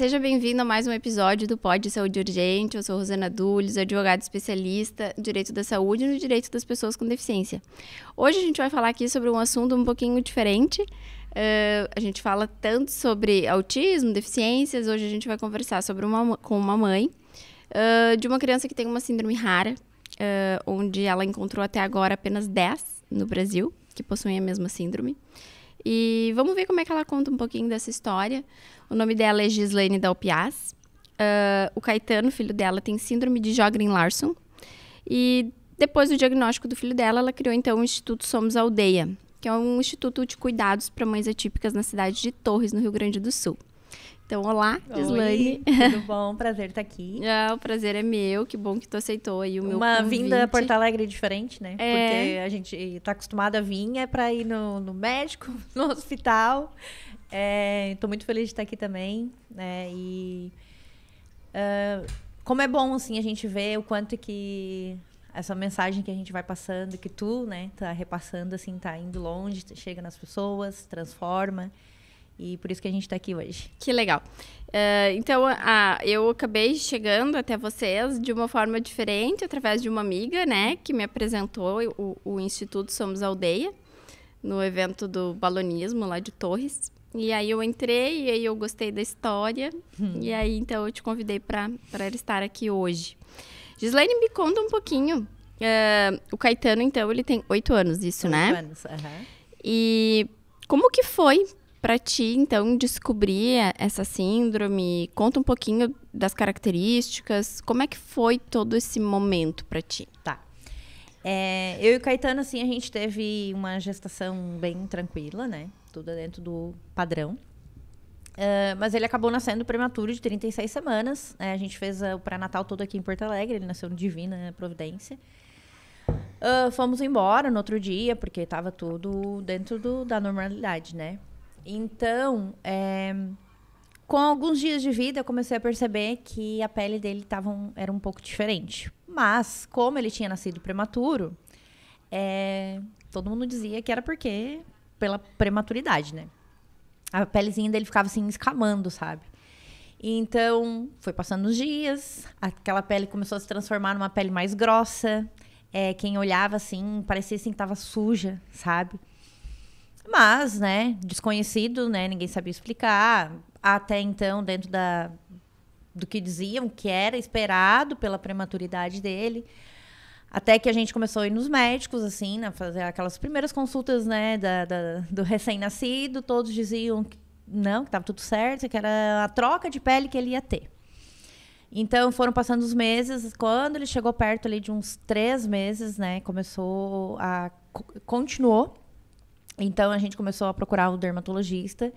seja bem-vindo a mais um episódio do Pod Saúde Urgente. Eu sou Rosana Dulles, advogada especialista em Direito da Saúde e no Direito das Pessoas com Deficiência. Hoje a gente vai falar aqui sobre um assunto um pouquinho diferente. A gente fala tanto sobre autismo, deficiências. Hoje a gente vai conversar com uma mãe de uma criança que tem uma síndrome rara, onde ela encontrou até agora apenas 10 no Brasil que possuem a mesma síndrome. E vamos ver como é que ela conta um pouquinho dessa história. O nome dela é Gislaine Dalpiaz. O Caetano, filho dela, tem síndrome de Sjögren-Larsson. E depois do diagnóstico do filho dela, ela criou então o Instituto Somos Aldeia, que é um instituto de cuidados para mães atípicas na cidade de Torres, no Rio Grande do Sul. Então, olá, Gislaine. Oi, tudo bom? Prazer estar aqui. O prazer é meu, que bom que tu aceitou aí o meu Uma convite. vinda a Porto Alegre diferente, né? Porque a gente está acostumada a vir, é para ir no médico, no hospital. Estou muito feliz de estar aqui também, né? E como é bom, assim, a gente ver o quanto que essa mensagem que a gente vai passando, que tu, né, tá repassando, assim, tá indo longe, chega nas pessoas, transforma. E por isso que a gente está aqui hoje. Que legal. Então, eu acabei chegando até vocês de uma forma diferente, através de uma amiga, né, que me apresentou o Instituto Somos Aldeia, no evento do balonismo lá de Torres. E aí eu entrei, e aí eu gostei da história, e aí então eu te convidei para estar aqui hoje. Gislaine, me conta um pouquinho. O Caetano, então, ele tem 8 anos, isso, 8 né? 8 anos, aham. E como que foi para ti, então, descobrir essa síndrome? Conta um pouquinho das características. Como é que foi todo esse momento para ti? Tá. Eu e o Caetano, assim, a gente teve uma gestação bem tranquila, né? Tudo dentro do padrão. Mas ele acabou nascendo prematuro de 36 semanas. A gente fez o pré-natal todo aqui em Porto Alegre. Ele nasceu no Divina Providência. Fomos embora no outro dia, porque estava tudo dentro da normalidade, né? Então, com alguns dias de vida, eu comecei a perceber que a pele dele era um pouco diferente. Mas, como ele tinha nascido prematuro, todo mundo dizia que era pela prematuridade, né? A pelezinha dele ficava assim, escamando, sabe? Então, foi passando os dias, aquela pele começou a se transformar numa pele mais grossa. Quem olhava assim, parecia assim que estava suja, sabe? Mas, né, desconhecido, né, ninguém sabia explicar. Até então, dentro do que diziam que era esperado pela prematuridade dele. Até que a gente começou a ir nos médicos, assim, né, fazer aquelas primeiras consultas, né, do recém-nascido. Todos diziam que não, que estava tudo certo, que era a troca de pele que ele ia ter. Então, foram passando os meses. Quando ele chegou perto ali de uns 3 meses, né, continuou. Então, a gente começou a procurar o dermatologista.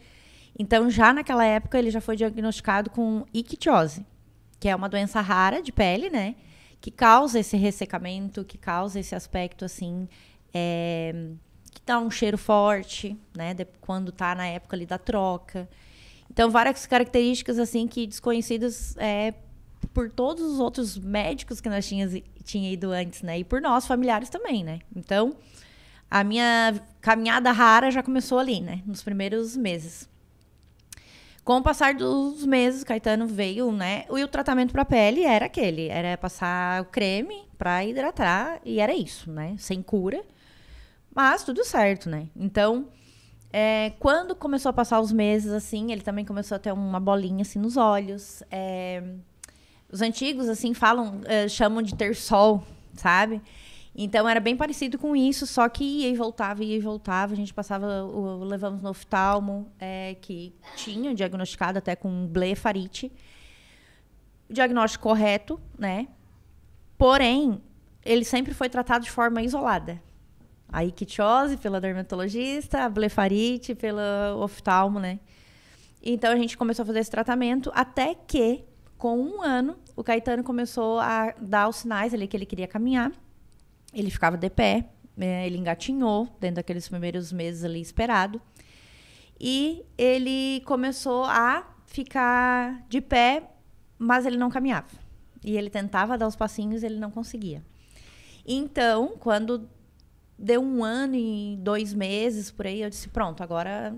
Então, já naquela época, ele já foi diagnosticado com ictiose, que é uma doença rara de pele, né? Que causa esse ressecamento, que causa esse aspecto, assim, que dá um cheiro forte, né? Quando tá na época ali da troca. Então, várias características, assim, que desconhecidas por todos os outros médicos que nós tinha ido antes, né? E por nós, familiares também, né? Então, a minha caminhada rara já começou ali, né? Nos primeiros meses. Com o passar dos meses, o Caetano veio, né? E o tratamento para a pele era aquele. Era passar o creme para hidratar e era isso, né? Sem cura. Mas tudo certo, né? Então, quando começou a passar os meses, assim, ele também começou a ter uma bolinha, assim, nos olhos. Os antigos, assim, chamam de ter sol, sabe? Então, era bem parecido com isso, só que ia e voltava. A gente levamos no oftalmo, que tinha diagnosticado até com blefarite. O diagnóstico correto, né? Porém, ele sempre foi tratado de forma isolada. A ictiose pela dermatologista, a blefarite pelo oftalmo, né? Então, a gente começou a fazer esse tratamento até que, com 1 ano, o Caetano começou a dar os sinais ali que ele queria caminhar. Ele ficava de pé, ele engatinhou dentro daqueles primeiros meses ali esperado. E ele começou a ficar de pé, mas ele não caminhava. E ele tentava dar os passinhos, ele não conseguia. Então, quando deu 1 ano e 2 meses por aí, eu disse, pronto, agora,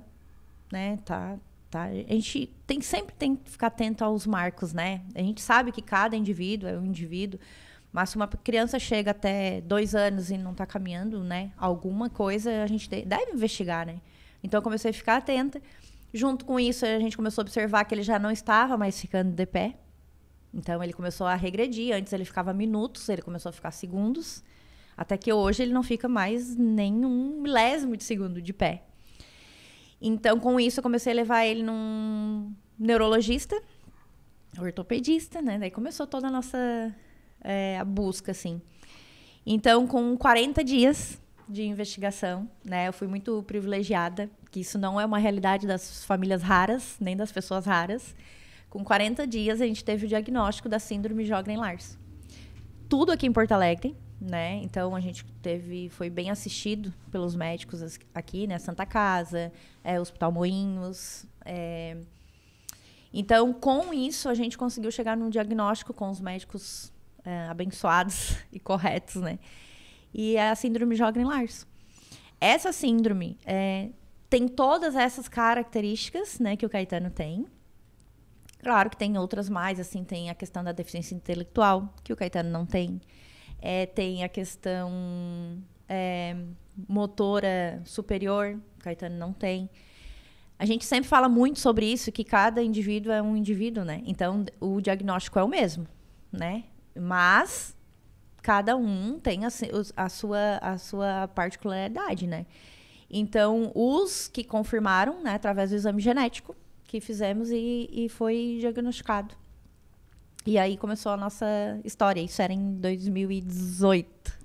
né, tá tá? A gente sempre tem que ficar atento aos marcos, né? A gente sabe que cada indivíduo é um indivíduo, mas se uma criança chega até 2 anos e não está caminhando, né? Alguma coisa a gente deve investigar, né? Então, eu comecei a ficar atenta. Junto com isso, a gente começou a observar que ele já não estava mais ficando de pé. Então, ele começou a regredir. Antes, ele ficava minutos, ele começou a ficar segundos. Até que hoje, ele não fica mais nem um milésimo de segundo de pé. Então, com isso, eu comecei a levar ele num neurologista, ortopedista, né? Daí começou toda a nossa a busca, assim. Então, com 40 dias de investigação, né? Eu fui muito privilegiada, que isso não é uma realidade das famílias raras, nem das pessoas raras. Com 40 dias, a gente teve o diagnóstico da síndrome Sjögren-Larsen. Tudo aqui em Porto Alegre, né? Então, a gente foi bem assistido pelos médicos aqui, né? Santa Casa, Hospital Moinhos. Então, com isso, a gente conseguiu chegar num diagnóstico com os médicos abençoados e corretos, né? E é a síndrome Sjögren-Larsen. Essa síndrome tem todas essas características, né, que o Caetano tem. Claro que tem outras mais, assim, tem a questão da deficiência intelectual, que o Caetano não tem. Tem a questão motora superior, o Caetano não tem. A gente sempre fala muito sobre isso, que cada indivíduo é um indivíduo, né? Então, o diagnóstico é o mesmo, né? Mas cada um tem a sua particularidade, né? Então, os que confirmaram, né, através do exame genético que fizemos e foi diagnosticado. E aí começou a nossa história. Isso era em 2018.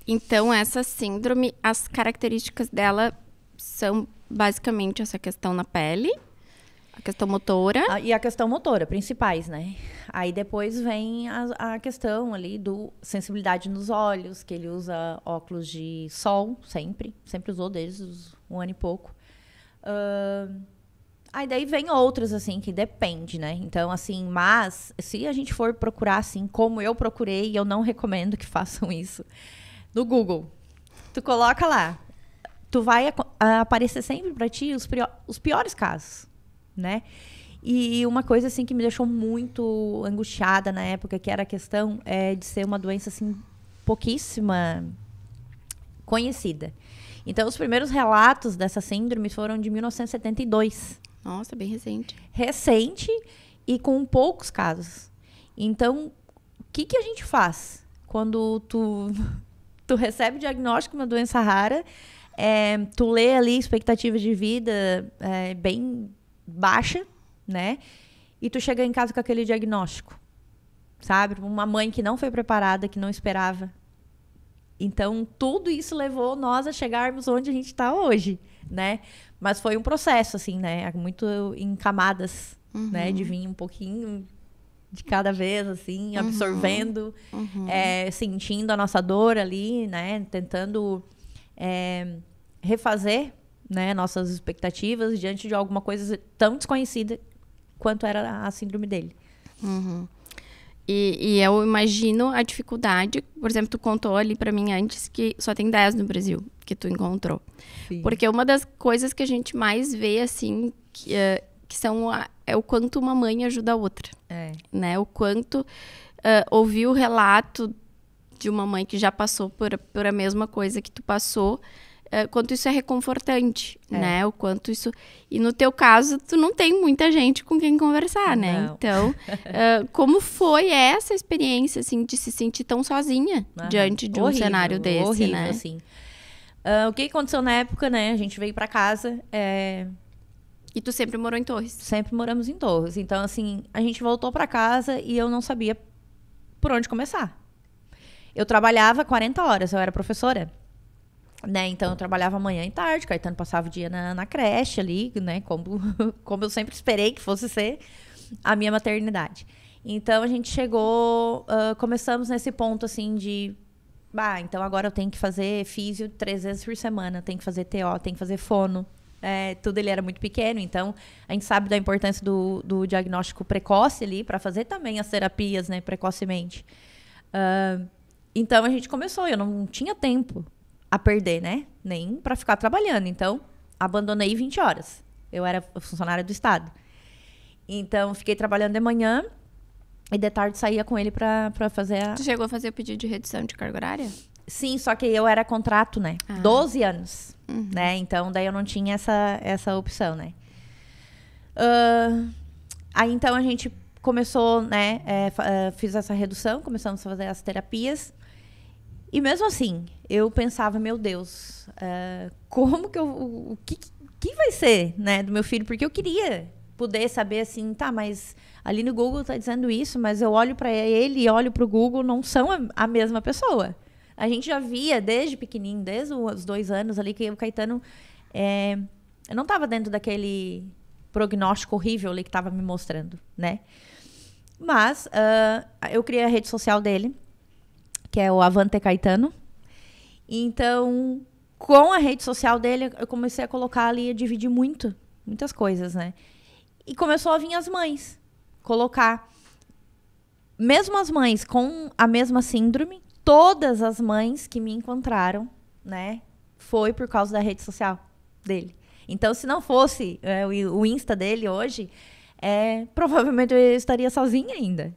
Então, essa síndrome, as características dela são basicamente essa questão na pele, a questão motora. E a questão motora, principais, né? Aí depois vem a questão ali do sensibilidade nos olhos, que ele usa óculos de sol, sempre usou desde os 1 ano e pouco. Aí daí vem outras, assim, que depende, né? Então, assim, mas se a gente for procurar, assim, como eu procurei, e eu não recomendo que façam isso, no Google, tu coloca lá, tu vai aparecer sempre pra ti os piores casos, né? E uma coisa, assim, que me deixou muito angustiada na época, que era a questão de ser uma doença, assim, pouquíssima conhecida. Então, os primeiros relatos dessa síndrome foram de 1972. Nossa, bem recente. Recente e com poucos casos. Então, o que a gente faz quando tu recebe o diagnóstico de uma doença rara, tu lê ali expectativa de vida bem baixa, né? E tu chega em casa com aquele diagnóstico, sabe? Uma mãe que não foi preparada, que não esperava. Então, tudo isso levou nós a chegarmos onde a gente está hoje, né? Mas foi um processo, assim, né? Muito em camadas, né? De vir um pouquinho de cada vez, assim, absorvendo, sentindo a nossa dor ali, né? Tentando refazer, né, nossas expectativas diante de alguma coisa tão desconhecida quanto era a síndrome dele. E eu imagino a dificuldade, por exemplo, tu contou ali pra mim antes que só tem 10 no Brasil, que tu encontrou. Sim. Porque uma das coisas que a gente mais vê, assim, que são o quanto uma mãe ajuda a outra. Né? O quanto ouvir o relato de uma mãe que já passou por a mesma coisa que tu passou, quanto isso é reconfortante, né? O quanto isso... E no teu caso, tu não tem muita gente com quem conversar, né? Não. Então, como foi essa experiência, assim, de se sentir tão sozinha diante de um cenário desse, horrível, né? Assim. O que aconteceu na época, né? A gente veio pra casa... E tu sempre morou em Torres? Sempre moramos em Torres. Então, assim, a gente voltou pra casa e eu não sabia por onde começar. Eu trabalhava 40 horas, eu era professora. Né? Então, eu trabalhava manhã e tarde, Caetano passava o dia na creche ali, né? Como eu sempre esperei que fosse ser a minha maternidade. Então, a gente chegou, começamos nesse ponto, assim, de... então agora eu tenho que fazer físio 3 vezes por semana, tenho que fazer TO, tenho que fazer fono. Tudo ele era muito pequeno, então a gente sabe da importância do diagnóstico precoce ali, para fazer também as terapias, né, precocemente. Então, a gente começou, eu não tinha tempo a perder, né? Nem para ficar trabalhando. Então, abandonei 20 horas. Eu era funcionária do Estado. Então, fiquei trabalhando de manhã e de tarde saía com ele pra fazer a... Tu chegou a fazer o pedido de redução de carga horária? Sim, só que eu era contrato, né? 12 anos, né? Então, daí eu não tinha essa opção, né? Aí, então, a gente começou, né? Fiz essa redução, começamos a fazer as terapias. E mesmo assim, eu pensava, meu Deus, como que o que vai ser, né, do meu filho? Porque eu queria poder saber assim, tá, mas ali no Google tá dizendo isso, mas eu olho para ele e olho para o Google, não são a mesma pessoa. A gente já via desde pequenininho, desde os 2 anos ali, que o Caetano não estava dentro daquele prognóstico horrível ali que estava me mostrando, né? Mas eu criei a rede social dele, que é o Avante Caetano. Então, com a rede social dele, eu comecei a colocar ali, a dividir muitas coisas, né? E começou a vir as mães colocar. Mesmo as mães com a mesma síndrome, todas as mães que me encontraram, né? Foi por causa da rede social dele. Então, se não fosse o Insta dele hoje, provavelmente eu estaria sozinha ainda,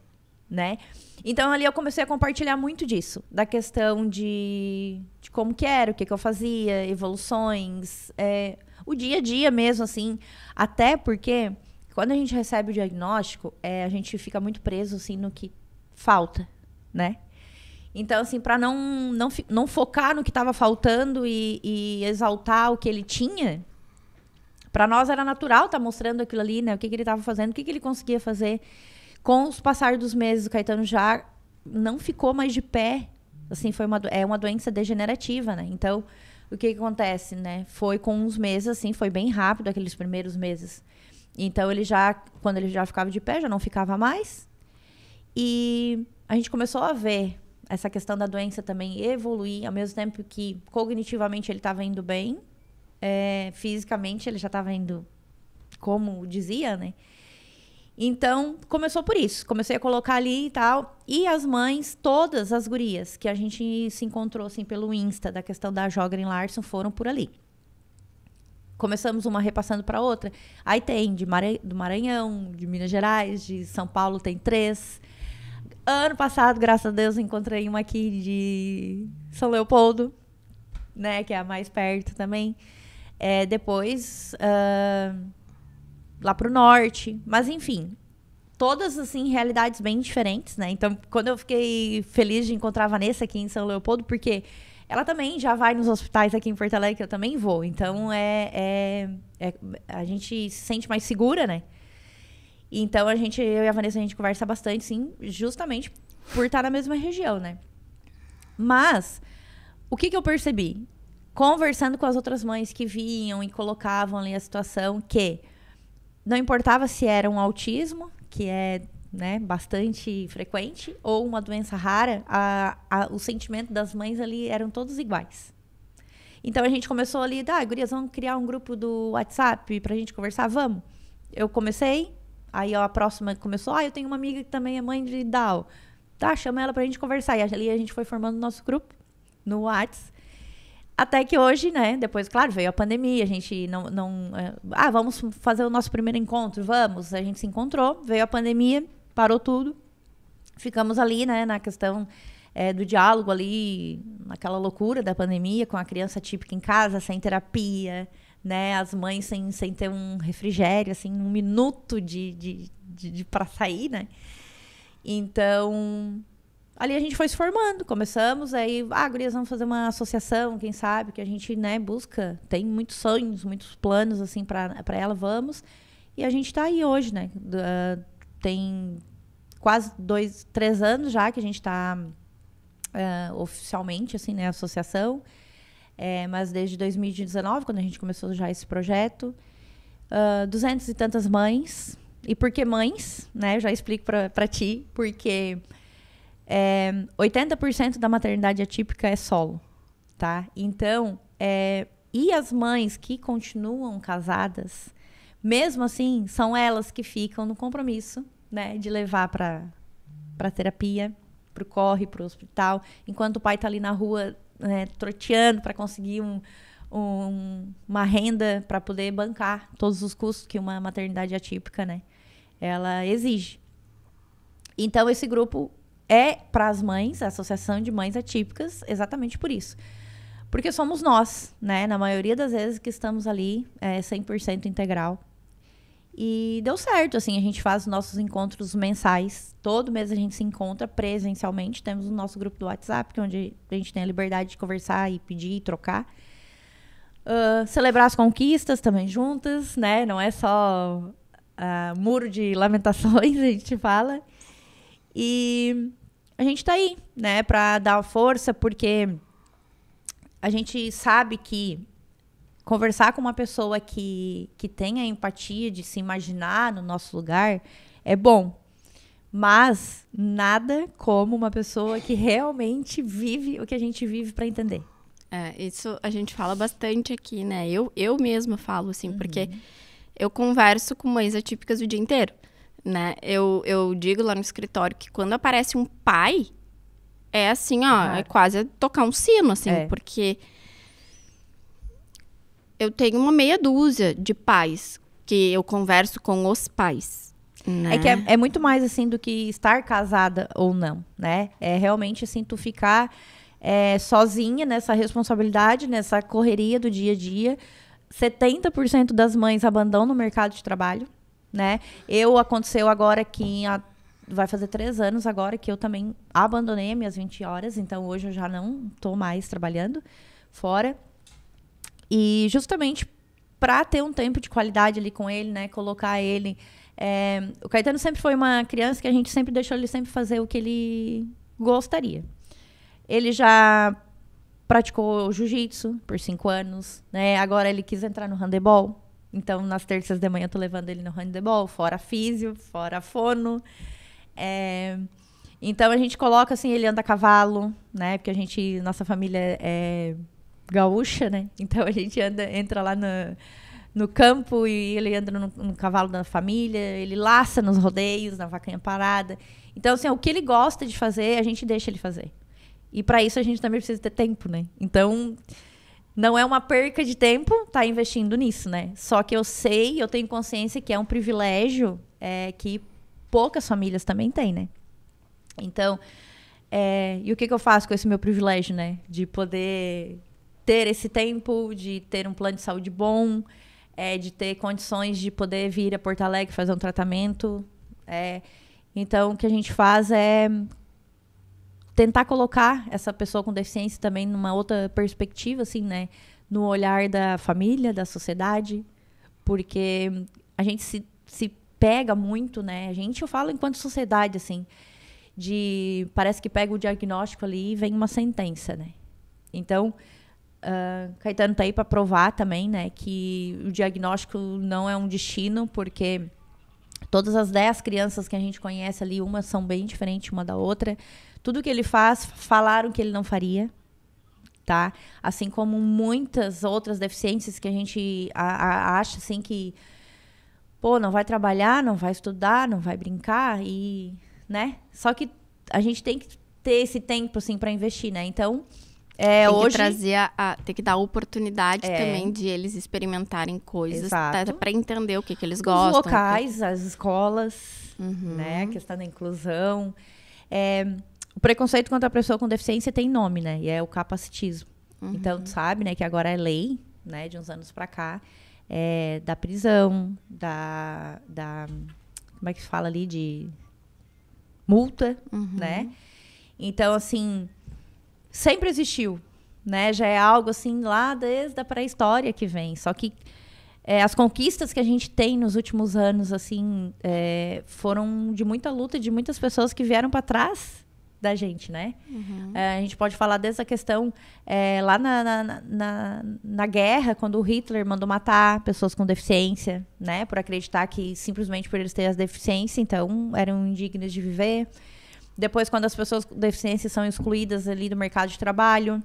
né? Então, ali eu comecei a compartilhar muito disso. Da questão de como que era, o que eu fazia, evoluções, o dia a dia mesmo, assim. Até porque, quando a gente recebe o diagnóstico, a gente fica muito preso, assim, no que falta, né? Então, assim, para não focar no que estava faltando e exaltar o que ele tinha, para nós era natural estar mostrando aquilo ali, né? O que ele estava fazendo, o que ele conseguia fazer. Com os passar dos meses, o Caetano já não ficou mais de pé. Assim, é uma doença degenerativa, né? Então, o que acontece, né? Foi com uns meses, assim, foi bem rápido aqueles primeiros meses. Então, quando ele já ficava de pé, já não ficava mais. E a gente começou a ver essa questão da doença também evoluir, ao mesmo tempo que cognitivamente ele estava indo bem, fisicamente ele já estava indo como dizia, né? Então, começou por isso. Comecei a colocar ali e tal. E as mães, todas as gurias que a gente se encontrou, assim, pelo Insta, da questão da Jogren Larson, foram por ali. Começamos uma repassando para outra. Aí tem do Maranhão, de Minas Gerais, de São Paulo tem 3. Ano passado, graças a Deus, encontrei uma aqui de São Leopoldo, né? Que é a mais perto também. Depois... lá pro norte, mas enfim, todas assim realidades bem diferentes, né? Então, quando eu fiquei feliz de encontrar a Vanessa aqui em São Leopoldo, porque ela também já vai nos hospitais aqui em Porto Alegre, que eu também vou. Então, a gente se sente mais segura, né? Então, eu e a Vanessa, a gente conversa bastante, sim, justamente por estar na mesma região, né? Mas, o que eu percebi? Conversando com as outras mães que vinham e colocavam ali a situação que não importava se era um autismo, que é, né, bastante frequente, ou uma doença rara, o sentimento das mães ali eram todos iguais. Então, a gente começou ali, gurias, vamos criar um grupo do WhatsApp pra gente conversar? Vamos. Eu comecei, aí a próxima começou, eu tenho uma amiga que também é mãe de Down. Tá, chama ela pra gente conversar. E ali a gente foi formando o nosso grupo no WhatsApp. Até que hoje, né, depois, claro, veio a pandemia, a gente vamos fazer o nosso primeiro encontro, vamos. A gente se encontrou, veio a pandemia, parou tudo. Ficamos ali, né, na questão do diálogo ali, naquela loucura da pandemia, com a criança típica em casa, sem terapia, né, as mães sem ter um refrigério, assim, 1 minuto para sair, né. Então... ali a gente foi se formando, começamos, aí, gurias, vamos fazer uma associação, quem sabe, que a gente, né, busca, tem muitos sonhos, muitos planos, assim, para ela, vamos. E a gente tá aí hoje, né, tem quase 3 anos já que a gente tá oficialmente, assim, né, associação, mas desde 2019, quando a gente começou já esse projeto, 200 e tantas mães. E por que mães, né, eu já explico para ti, porque... 80% da maternidade atípica é solo, tá? Então, e as mães que continuam casadas, mesmo assim, são elas que ficam no compromisso, né? De levar para terapia, pro corre, pro hospital, enquanto o pai tá ali na rua, né, troteando para conseguir uma renda para poder bancar todos os custos que uma maternidade atípica, né, ela exige. Então, esse grupo é para as mães, a Associação de Mães Atípicas, exatamente por isso. Porque somos nós, né, na maioria das vezes que estamos ali 100% integral. E deu certo, assim, a gente faz os nossos encontros mensais. Todo mês a gente se encontra presencialmente. Temos o nosso grupo do WhatsApp, onde a gente tem a liberdade de conversar e pedir e trocar. Celebrar as conquistas também juntas, né? Não é só muro de lamentações, a gente fala. E a gente tá aí, né? Pra dar força, porque a gente sabe que conversar com uma pessoa que tem a empatia de se imaginar no nosso lugar é bom. Mas nada como uma pessoa que realmente vive o que a gente vive para entender. Isso a gente fala bastante aqui, né? Eu mesma falo, assim, porque eu converso com mães atípicas o dia inteiro, né? Eu digo lá no escritório que quando aparece um pai, é assim, ó, é quase tocar um sino, assim, porque eu tenho uma meia dúzia de pais que eu converso com os pais. Né? É que é muito mais, assim, do que estar casada ou não, né? É realmente, assim, tu ficar sozinha nessa responsabilidade, nessa correria do dia a dia. 70% das mães abandonam o mercado de trabalho, né? Aconteceu agora que vai fazer 3 anos agora que eu também abandonei as minhas 20 horas. Então, hoje eu já não estou mais trabalhando fora. E justamente para ter um tempo de qualidade ali com ele, né? Colocar ele... o Caetano sempre foi uma criança que a gente sempre deixou ele sempre fazer o que ele gostaria. Ele já praticou jiu-jitsu por 5 anos, né? Agora ele quis entrar no handebol. Então, nas terças de manhã eu tô levando ele no handebol, fora físio, fora fono. Então, a gente coloca, assim, ele anda a cavalo, né? Porque nossa família é gaúcha, né? Então, a gente entra lá no campo e ele anda no cavalo da família, ele laça nos rodeios, na vacanha parada. Então, assim, o que ele gosta de fazer, a gente deixa ele fazer. E para isso a gente também precisa ter tempo, né? Então, não é uma perca de tempo estar investindo nisso, né? Só que eu tenho consciência que é um privilégio que poucas famílias também têm, né? Então, e o que eu faço com esse meu privilégio, né? De poder ter esse tempo, de ter um plano de saúde bom, de ter condições de poder vir a Porto Alegre fazer um tratamento. Então, o que a gente faz é tentar colocar essa pessoa com deficiência também numa outra perspectiva, assim, né? No olhar da família, da sociedade. Porque a gente se pega muito, né? Eu falo enquanto sociedade, assim, parece que pega o diagnóstico ali e vem uma sentença, né? Então, Caetano tá aí para provar também, né? Que o diagnóstico não é um destino, porque todas as 10 crianças que a gente conhece ali, umas são bem diferentes uma da outra. Tudo que ele faz, falaram que ele não faria, tá? Assim como muitas outras deficiências que a gente acha, assim, que, não vai trabalhar, não vai estudar, não vai brincar, né? Só que a gente tem que ter esse tempo, assim, para investir, né? Então, hoje... Tem que dar oportunidade também de eles experimentarem coisas, para entender o que eles gostam. Os locais, as escolas, né? A questão da inclusão. O preconceito contra a pessoa com deficiência tem nome, né? E é o capacitismo. Então, tu sabe, né? Que agora é lei, né? De uns anos pra cá. Da prisão, como é que se fala ali? De multa, né? Então, assim, sempre existiu, né? Já é algo, assim, lá desde a pré-história que vem. Só que as conquistas que a gente tem nos últimos anos, assim, foram de muita luta de muitas pessoas que vieram para trás da gente, né? A gente pode falar desde a questão lá na guerra, quando o Hitler mandou matar pessoas com deficiência, né? Por acreditar que simplesmente por eles terem as deficiências, então eram indignos de viver. Depois, quando as pessoas com deficiência são excluídas ali do mercado de trabalho,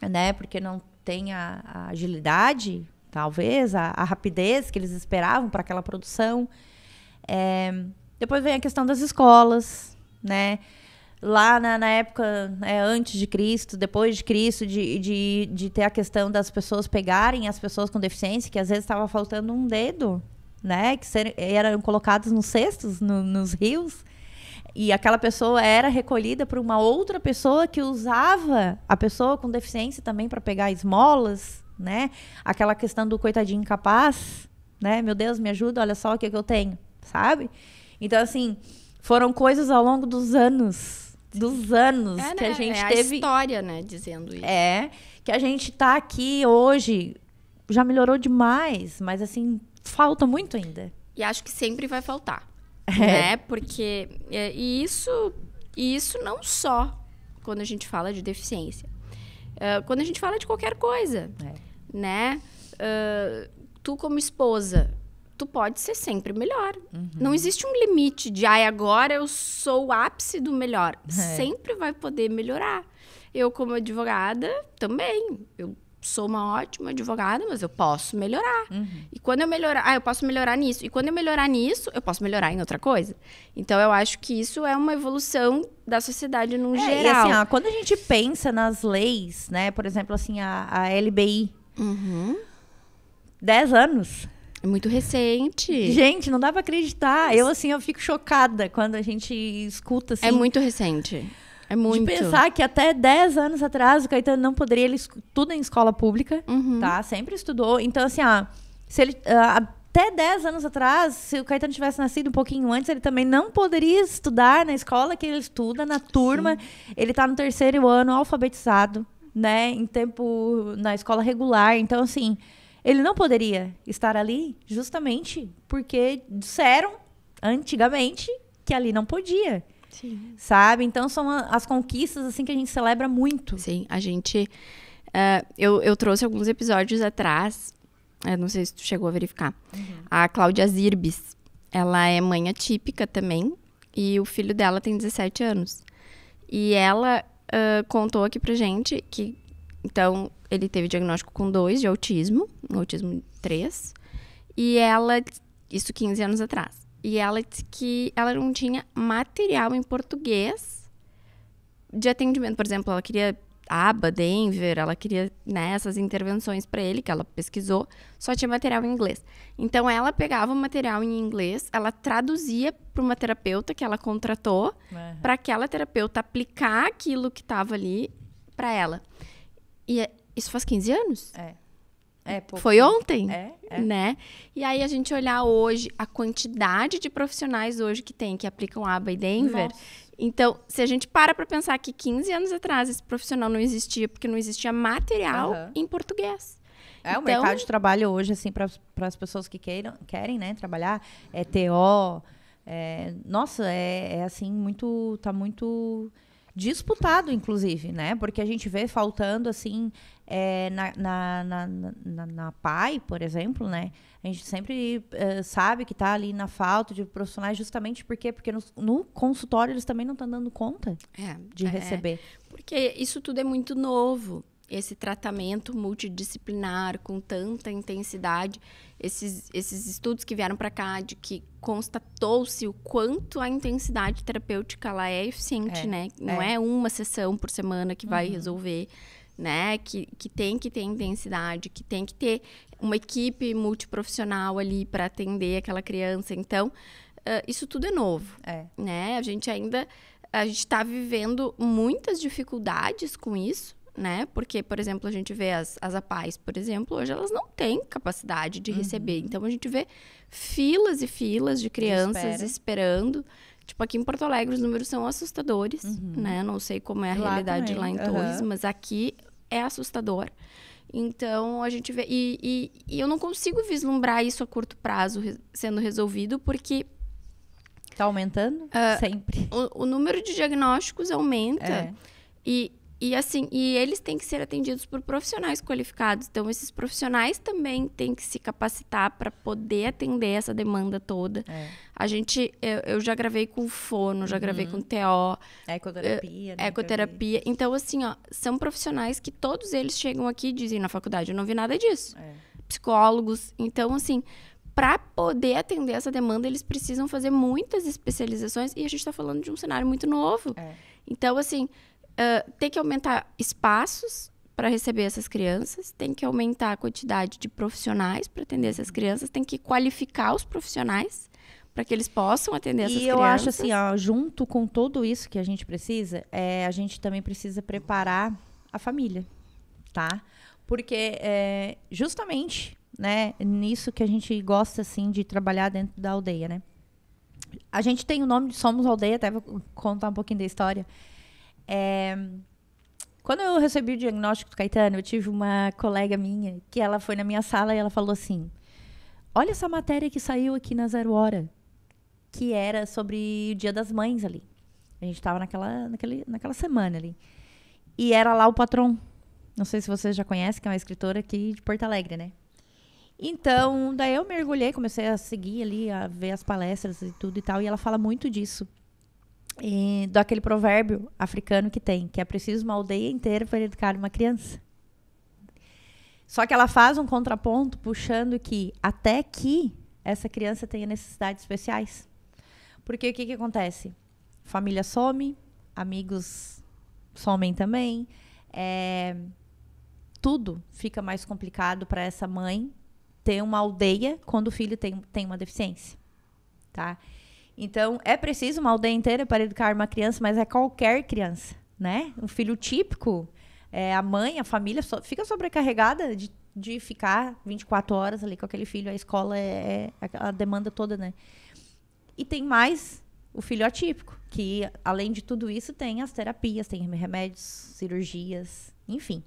né? Porque não tem a agilidade, talvez, a rapidez que eles esperavam para aquela produção. Depois vem a questão das escolas, né? lá na época, antes de Cristo, depois de Cristo, de ter a questão das pessoas pegarem as pessoas com deficiência, que às vezes estava faltando um dedo, né? Que eram colocados nos cestos, nos rios. E aquela pessoa era recolhida por uma outra pessoa que usava a pessoa com deficiência também para pegar esmolas, né? Aquela questão do coitadinho incapaz, né? Meu Deus, me ajuda, olha só o que eu tenho, sabe? Então, assim, foram coisas ao longo dos anos que a gente teve... a história, né, dizendo isso. Que a gente tá aqui hoje, já melhorou demais, mas, assim, falta muito ainda. E acho que sempre vai faltar. Né? Porque isso não só quando a gente fala de deficiência, quando a gente fala de qualquer coisa, né? Tu como esposa, tu pode ser sempre melhor. Não existe um limite de agora eu sou o ápice do melhor. Sempre vai poder melhorar. Eu como advogada também, eu sou uma ótima advogada, mas eu posso melhorar. E quando eu melhorar, eu posso melhorar nisso. E quando eu melhorar nisso, eu posso melhorar em outra coisa. Então, eu acho que isso é uma evolução da sociedade no geral. E assim, quando a gente pensa nas leis, né? Por exemplo, assim, a LBI. 10 anos. É muito recente. Gente, não dá pra acreditar. Eu fico chocada quando a gente escuta, assim. É muito recente. É muito. De pensar que até 10 anos atrás o Caetano não poderia, ele estuda em escola pública, tá? Sempre estudou. Então, assim, se ele, até 10 anos atrás, se o Caetano tivesse nascido um pouquinho antes, ele também não poderia estudar na escola que ele estuda, na turma. Sim. Ele tá no 3º ano, alfabetizado, né? Na escola regular. Então, assim, ele não poderia estar ali justamente porque disseram, antigamente, que ali não podia. Sim. Sabe? Então, são as conquistas, assim, que a gente celebra muito. Sim, a gente... eu trouxe alguns episódios atrás, não sei se tu chegou a verificar. A Cláudia Zirbis, ela é mãe atípica também, e o filho dela tem 17 anos. E ela contou aqui pra gente que, então, ele teve diagnóstico com 2 de autismo 3, e ela... Isso 15 anos atrás. E ela disse que ela não tinha material em português de atendimento. Por exemplo, ela queria aba, Denver, ela queria, né, essas intervenções para ele, que ela pesquisou, só tinha material em inglês. Então, ela pegava o material em inglês, ela traduzia para uma terapeuta que ela contratou, para aquela terapeuta aplicar aquilo que estava ali para ela. E isso faz 15 anos? Foi ontem, né? E aí, a gente olhar hoje a quantidade de profissionais hoje que aplicam aba e Denver. Nossa. Então, se a gente para pensar que 15 anos atrás esse profissional não existia, porque não existia material em português. O mercado de trabalho hoje, assim, para as pessoas que querem, né, trabalhar, TO. Nossa, assim, tá muito disputado, inclusive, né? Porque a gente vê faltando, assim, na PAI, por exemplo, né? A gente sempre sabe que tá ali na falta de profissionais justamente porque no consultório eles também não estão dando conta de receber. Porque isso tudo é muito novo. Esse tratamento multidisciplinar com tanta intensidade, esses estudos que vieram para cá, de que constatou-se o quanto a intensidade terapêutica ela é eficiente, né? Não é uma sessão por semana que vai resolver, né? Que tem que ter intensidade, que tem que ter uma equipe multiprofissional ali para atender aquela criança. Então, isso tudo é novo, né? A gente está vivendo muitas dificuldades com isso, né? Porque, por exemplo, a gente vê as APAES, por exemplo, hoje elas não têm capacidade de receber. Então, a gente vê filas e filas de crianças esperando. Tipo, aqui em Porto Alegre, os números são assustadores, né? Não sei como é a realidade lá em Torres, mas aqui é assustador. Então, a gente vê... E eu não consigo vislumbrar isso a curto prazo sendo resolvido, porque... Tá aumentando? Sempre. O número de diagnósticos aumenta. E assim, eles têm que ser atendidos por profissionais qualificados. Então, esses profissionais também têm que se capacitar para poder atender essa demanda toda. Eu já gravei com fono, já gravei com TO. Ecoterapia. Ecoterapia. Então, assim, são profissionais que todos eles chegam aqui e dizem na faculdade, eu não vi nada disso. Psicólogos. Então, assim, para poder atender essa demanda, eles precisam fazer muitas especializações e a gente está falando de um cenário muito novo. Então, assim, tem que aumentar espaços para receber essas crianças, tem que aumentar a quantidade de profissionais para atender essas crianças, tem que qualificar os profissionais para que eles possam atender essas crianças. E eu acho assim, ó, junto com tudo isso que a gente precisa, a gente também precisa preparar a família, tá? Porque justamente, né, nisso que a gente gosta, assim, de trabalhar dentro da aldeia, né? A gente tem o nome de Somos Aldeia, até vou contar um pouquinho da história. Quando eu recebi o diagnóstico do Caetano, eu tive uma colega minha, que ela foi na minha sala e ela falou assim, olha essa matéria que saiu aqui na Zero Hora, que era sobre o Dia das Mães ali. A gente estava naquela semana ali. E era lá o Patrão. Não sei se vocês já conhecem, que é uma escritora aqui de Porto Alegre, né? Então, daí eu mergulhei, comecei a seguir ali, a ver as palestras e tudo e tal. E ela fala muito disso. E daquele provérbio africano que tem, que é preciso uma aldeia inteira para educar uma criança. Só que ela faz um contraponto puxando que até que essa criança tenha necessidades especiais. Porque o que acontece? Família some, amigos somem também. Tudo fica mais complicado para essa mãe ter uma aldeia quando o filho tem uma deficiência. Tá? Então, é preciso uma aldeia inteira para educar uma criança, mas é qualquer criança, né? Um filho típico, a mãe, a família fica sobrecarregada de ficar 24 horas ali com aquele filho. A escola a demanda toda, né? E tem mais o filho atípico, que além de tudo isso tem as terapias, tem remédios, cirurgias, enfim.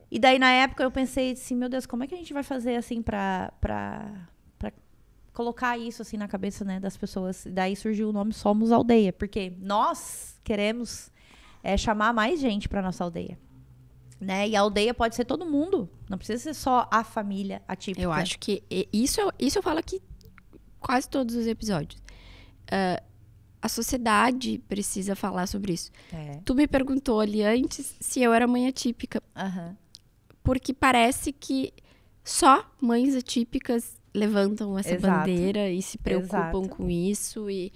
E daí, na época, eu pensei assim, meu Deus, como é que a gente vai fazer assim para colocar isso assim na cabeça, né, das pessoas? E daí surgiu o nome Somos Aldeia, porque nós queremos chamar mais gente para nossa aldeia, né? E a aldeia pode ser todo mundo, não precisa ser só a família atípica. Eu acho que isso eu falo aqui quase todos os episódios. A sociedade precisa falar sobre isso. Tu me perguntou ali antes se eu era mãe atípica. Porque parece que só mães atípicas levantam essa bandeira e se preocupam com isso. E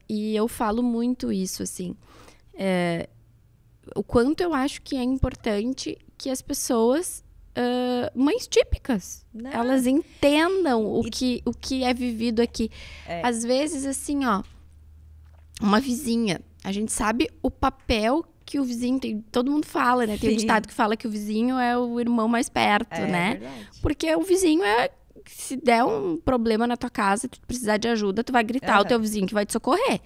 eu falo muito isso, assim. O quanto eu acho que é importante que as pessoas, mães típicas, elas entendam o que é vivido aqui. Às vezes, assim, ó, uma vizinha, a gente sabe o papel que o vizinho tem. Todo mundo fala, né? Tem um ditado que fala que o vizinho é o irmão mais perto, né? Verdade. Porque o vizinho se der um problema na tua casa, tu precisar de ajuda, tu vai gritar ao teu vizinho que vai te socorrer.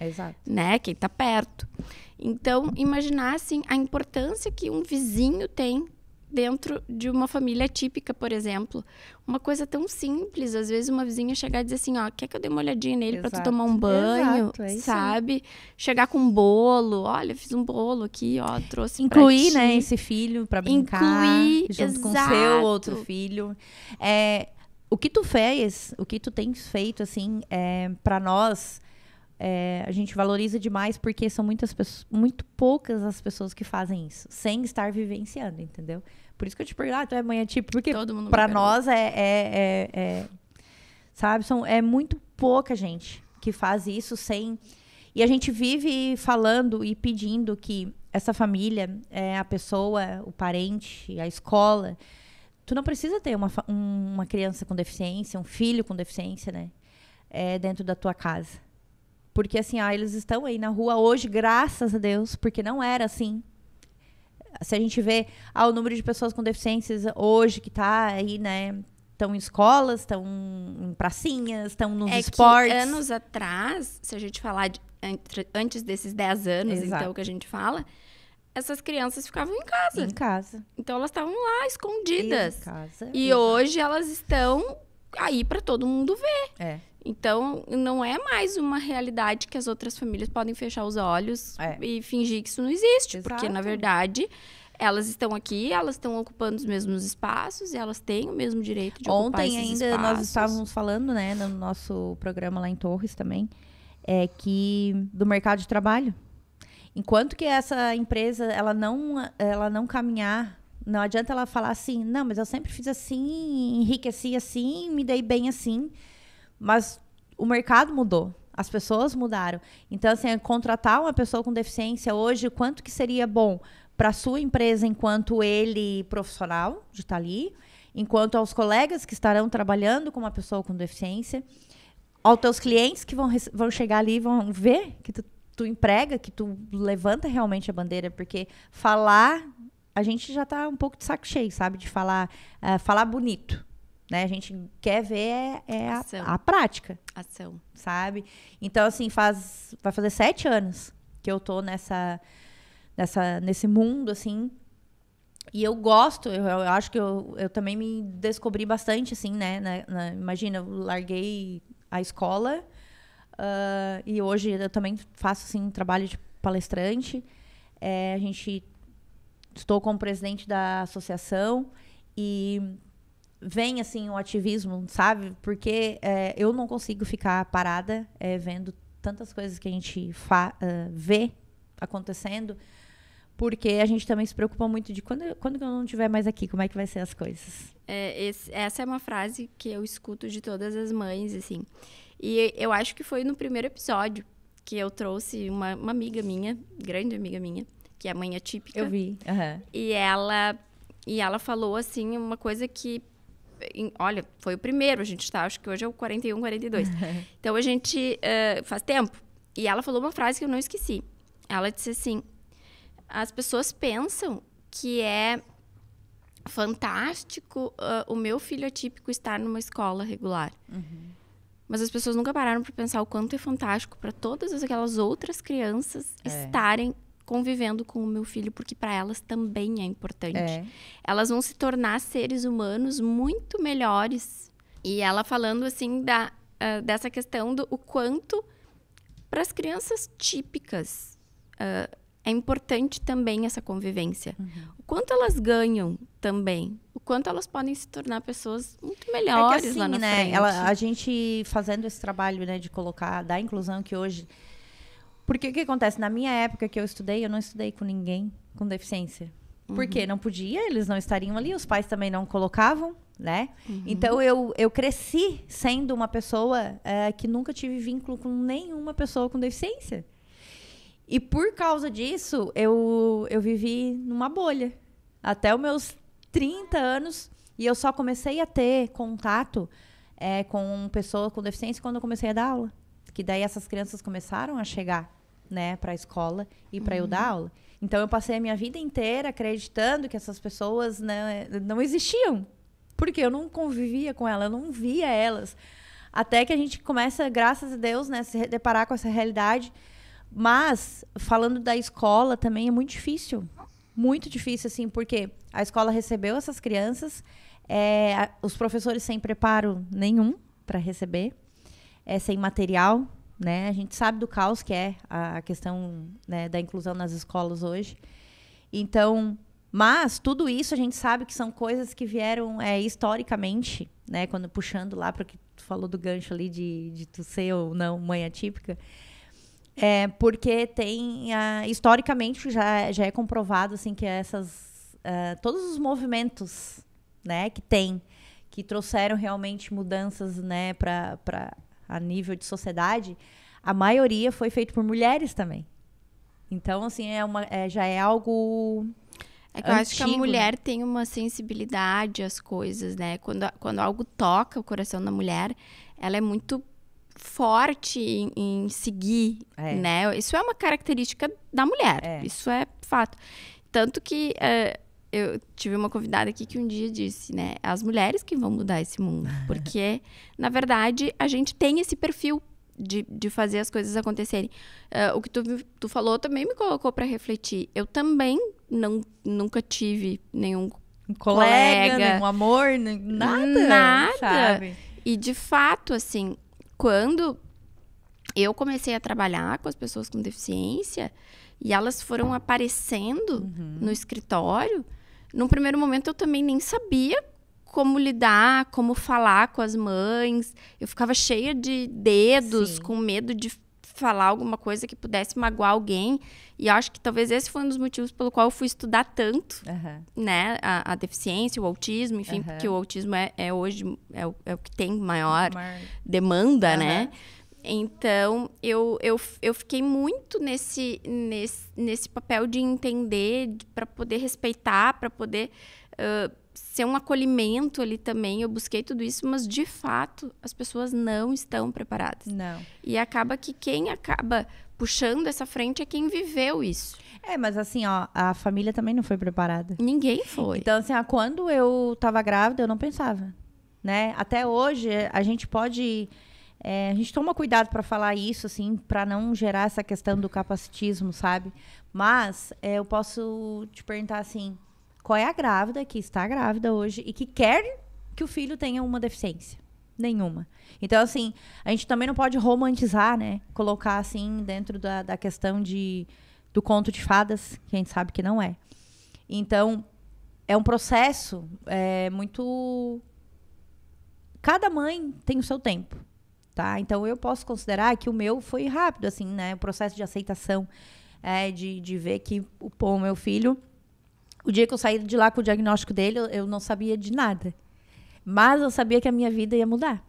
Né? Quem tá perto. Então, imaginar, assim, a importância que um vizinho tem dentro de uma família típica, por exemplo. Uma coisa tão simples, às vezes uma vizinha chegar e dizer assim, ó, quer que eu dê uma olhadinha nele para tu tomar um banho, sabe? Chegar com um bolo, olha, fiz um bolo aqui, ó, trouxe incluir, pra ti. Né, esse filho para brincar, junto com o seu outro filho. O que tu fez, o que tu tens feito, assim, para nós, a gente valoriza demais porque são muito poucas as pessoas que fazem isso, sem estar vivenciando, entendeu? Por isso que eu te pergunto, tu é mãe atípica, porque para nós sabe, é muito pouca gente que faz isso sem... E a gente vive falando e pedindo que essa família, a pessoa, o parente, a escola... Tu não precisa ter uma criança com deficiência, um filho com deficiência, né? Dentro da tua casa. Porque, assim, eles estão aí na rua hoje, graças a Deus, porque não era assim. Se a gente vê o número de pessoas com deficiências hoje que tá aí, né? Estão em escolas, estão em pracinhas, estão nos esportes. Que anos atrás, se a gente falar antes desses 10 anos, então, que a gente fala... Essas crianças ficavam em casa. Em casa. Então, elas estavam lá, escondidas. Em casa. E hoje, elas estão aí para todo mundo ver. Então, não é mais uma realidade que as outras famílias podem fechar os olhos e fingir que isso não existe. Porque, na verdade, elas estão aqui, elas estão ocupando os mesmos espaços e elas têm o mesmo direito de ocupar esses espaços. Ontem ainda nós estávamos falando, né, no nosso programa lá em Torres também, do mercado de trabalho. Enquanto que essa empresa ela não caminhar Não adianta ela falar assim, não, mas eu sempre fiz assim, enriqueci assim, me dei bem assim. Mas o mercado mudou, as pessoas mudaram. Então, assim, contratar uma pessoa com deficiência hoje, quanto que seria bom para a sua empresa enquanto ele profissional, de estar ali, enquanto aos colegas que estarão trabalhando com uma pessoa com deficiência, aos teus clientes que vão chegar ali e vão ver que tu emprega, que tu levanta realmente a bandeira, porque falar, a gente já tá um pouco de saco cheio, sabe? De falar bonito, né? A gente quer ver a prática. Ação. Sabe? Então, assim, vai fazer 7 anos que eu tô nesse mundo, assim, e eu gosto, eu acho que eu também me descobri bastante, assim, né? Imagina, eu larguei a escola, e hoje eu também faço, assim, trabalho de palestrante. Estou como presidente da associação e vem, assim, o ativismo, sabe? Porque eu não consigo ficar parada vendo tantas coisas que a gente vê acontecendo, porque a gente também se preocupa muito de quando eu não estiver mais aqui, como é que vai ser as coisas. Essa é uma frase que eu escuto de todas as mães, assim. E eu acho que foi no primeiro episódio que eu trouxe uma amiga minha, grande amiga minha, que é a mãe atípica. Eu vi. Uhum. E ela falou, assim, uma coisa que... Olha, foi o primeiro, a gente tá, acho que hoje é o 41, 42. Então, a gente faz tempo. E ela falou uma frase que eu não esqueci. Ela disse assim, as pessoas pensam que é fantástico o meu filho atípico estar numa escola regular. Uhum. Mas as pessoas nunca pararam para pensar o quanto é fantástico para todas aquelas outras crianças estarem convivendo com o meu filho, porque para elas também é importante. Elas vão se tornar seres humanos muito melhores. E ela falando, assim, dessa questão do o quanto para as crianças típicas é importante também essa convivência. Uhum. O quanto elas ganham também. O quanto elas podem se tornar pessoas muito melhores assim, lá na frente. A gente fazendo esse trabalho, né, de colocar, da inclusão que hoje... Porque o que acontece? Na minha época que eu não estudei com ninguém com deficiência. Uhum. Porque não podia, eles não estariam ali, os pais também não colocavam, né? Uhum. Então, eu cresci sendo uma pessoa que nunca tive vínculo com nenhuma pessoa com deficiência. E por causa disso, eu vivi numa bolha. Até os meus 30 anos. E eu só comecei a ter contato com pessoa com deficiência quando eu comecei a dar aula. Que daí essas crianças começaram a chegar, né, para a escola e para eu dar aula. Então, eu passei a minha vida inteira acreditando que essas pessoas, né, não existiam. Porque eu não convivia com elas, eu não via elas. Até que a gente começa, graças a Deus, né, se deparar com essa realidade. Mas, falando da escola, também é muito difícil. Muito difícil, assim, porque a escola recebeu essas crianças, os professores sem preparo nenhum para receber, sem material, né? A gente sabe do caos que é a questão, né, da inclusão nas escolas hoje. Então, mas tudo isso a gente sabe que são coisas que vieram historicamente, né? Quando puxando lá para o que tu falou do gancho ali de tu ser ou não mãe atípica. Porque tem, historicamente, já é comprovado assim, que todos os movimentos, né, que trouxeram realmente mudanças, né, a nível de sociedade, a maioria foi feito por mulheres também. Então, assim, já é algo que eu acho que a mulher tem uma sensibilidade às coisas, né? Quando algo toca o coração da mulher, ela é muito forte em seguir, né? Isso é uma característica da mulher, isso é fato. Tanto que eu tive uma convidada aqui que um dia disse, né? As mulheres que vão mudar esse mundo, porque, na verdade, a gente tem esse perfil de fazer as coisas acontecerem. O que tu falou também me colocou para refletir. Eu também nunca tive nenhum colega, nenhum amor, nada, sabe? E, de fato, assim, quando eu comecei a trabalhar com as pessoas com deficiência e elas foram aparecendo no escritório, num primeiro momento eu também nem sabia como lidar, como falar com as mães. Eu ficava cheia de dedos, com medo de falar alguma coisa que pudesse magoar alguém. E eu acho que talvez esse foi um dos motivos pelo qual eu fui estudar tanto, né? A deficiência, o autismo, enfim, porque o autismo hoje é o que tem maior demanda, né? Então, eu fiquei muito nesse papel de entender, para poder respeitar, para poder ser um acolhimento ali também. Eu busquei tudo isso, mas, de fato, as pessoas não estão preparadas. Não. E acaba que quem acaba puxando essa frente é quem viveu isso. Mas assim, ó, a família também não foi preparada. Ninguém foi. Então, assim, quando eu tava grávida, eu não pensava, né? Até hoje, a gente pode... a gente toma cuidado para falar isso, assim, para não gerar essa questão do capacitismo, sabe? Mas eu posso te perguntar, assim, qual é a grávida que está grávida hoje e que quer que o filho tenha uma deficiência? Nenhuma. Então, assim, a gente também não pode romantizar, né? Colocar, assim, dentro da questão do conto de fadas, que a gente sabe que não é. Então, é um processo muito... Cada mãe tem o seu tempo. Tá? Então, eu posso considerar que o meu foi rápido, assim, né? O processo de aceitação, de ver que o meu filho... O dia que eu saí de lá com o diagnóstico dele, eu não sabia de nada. Mas eu sabia que a minha vida ia mudar.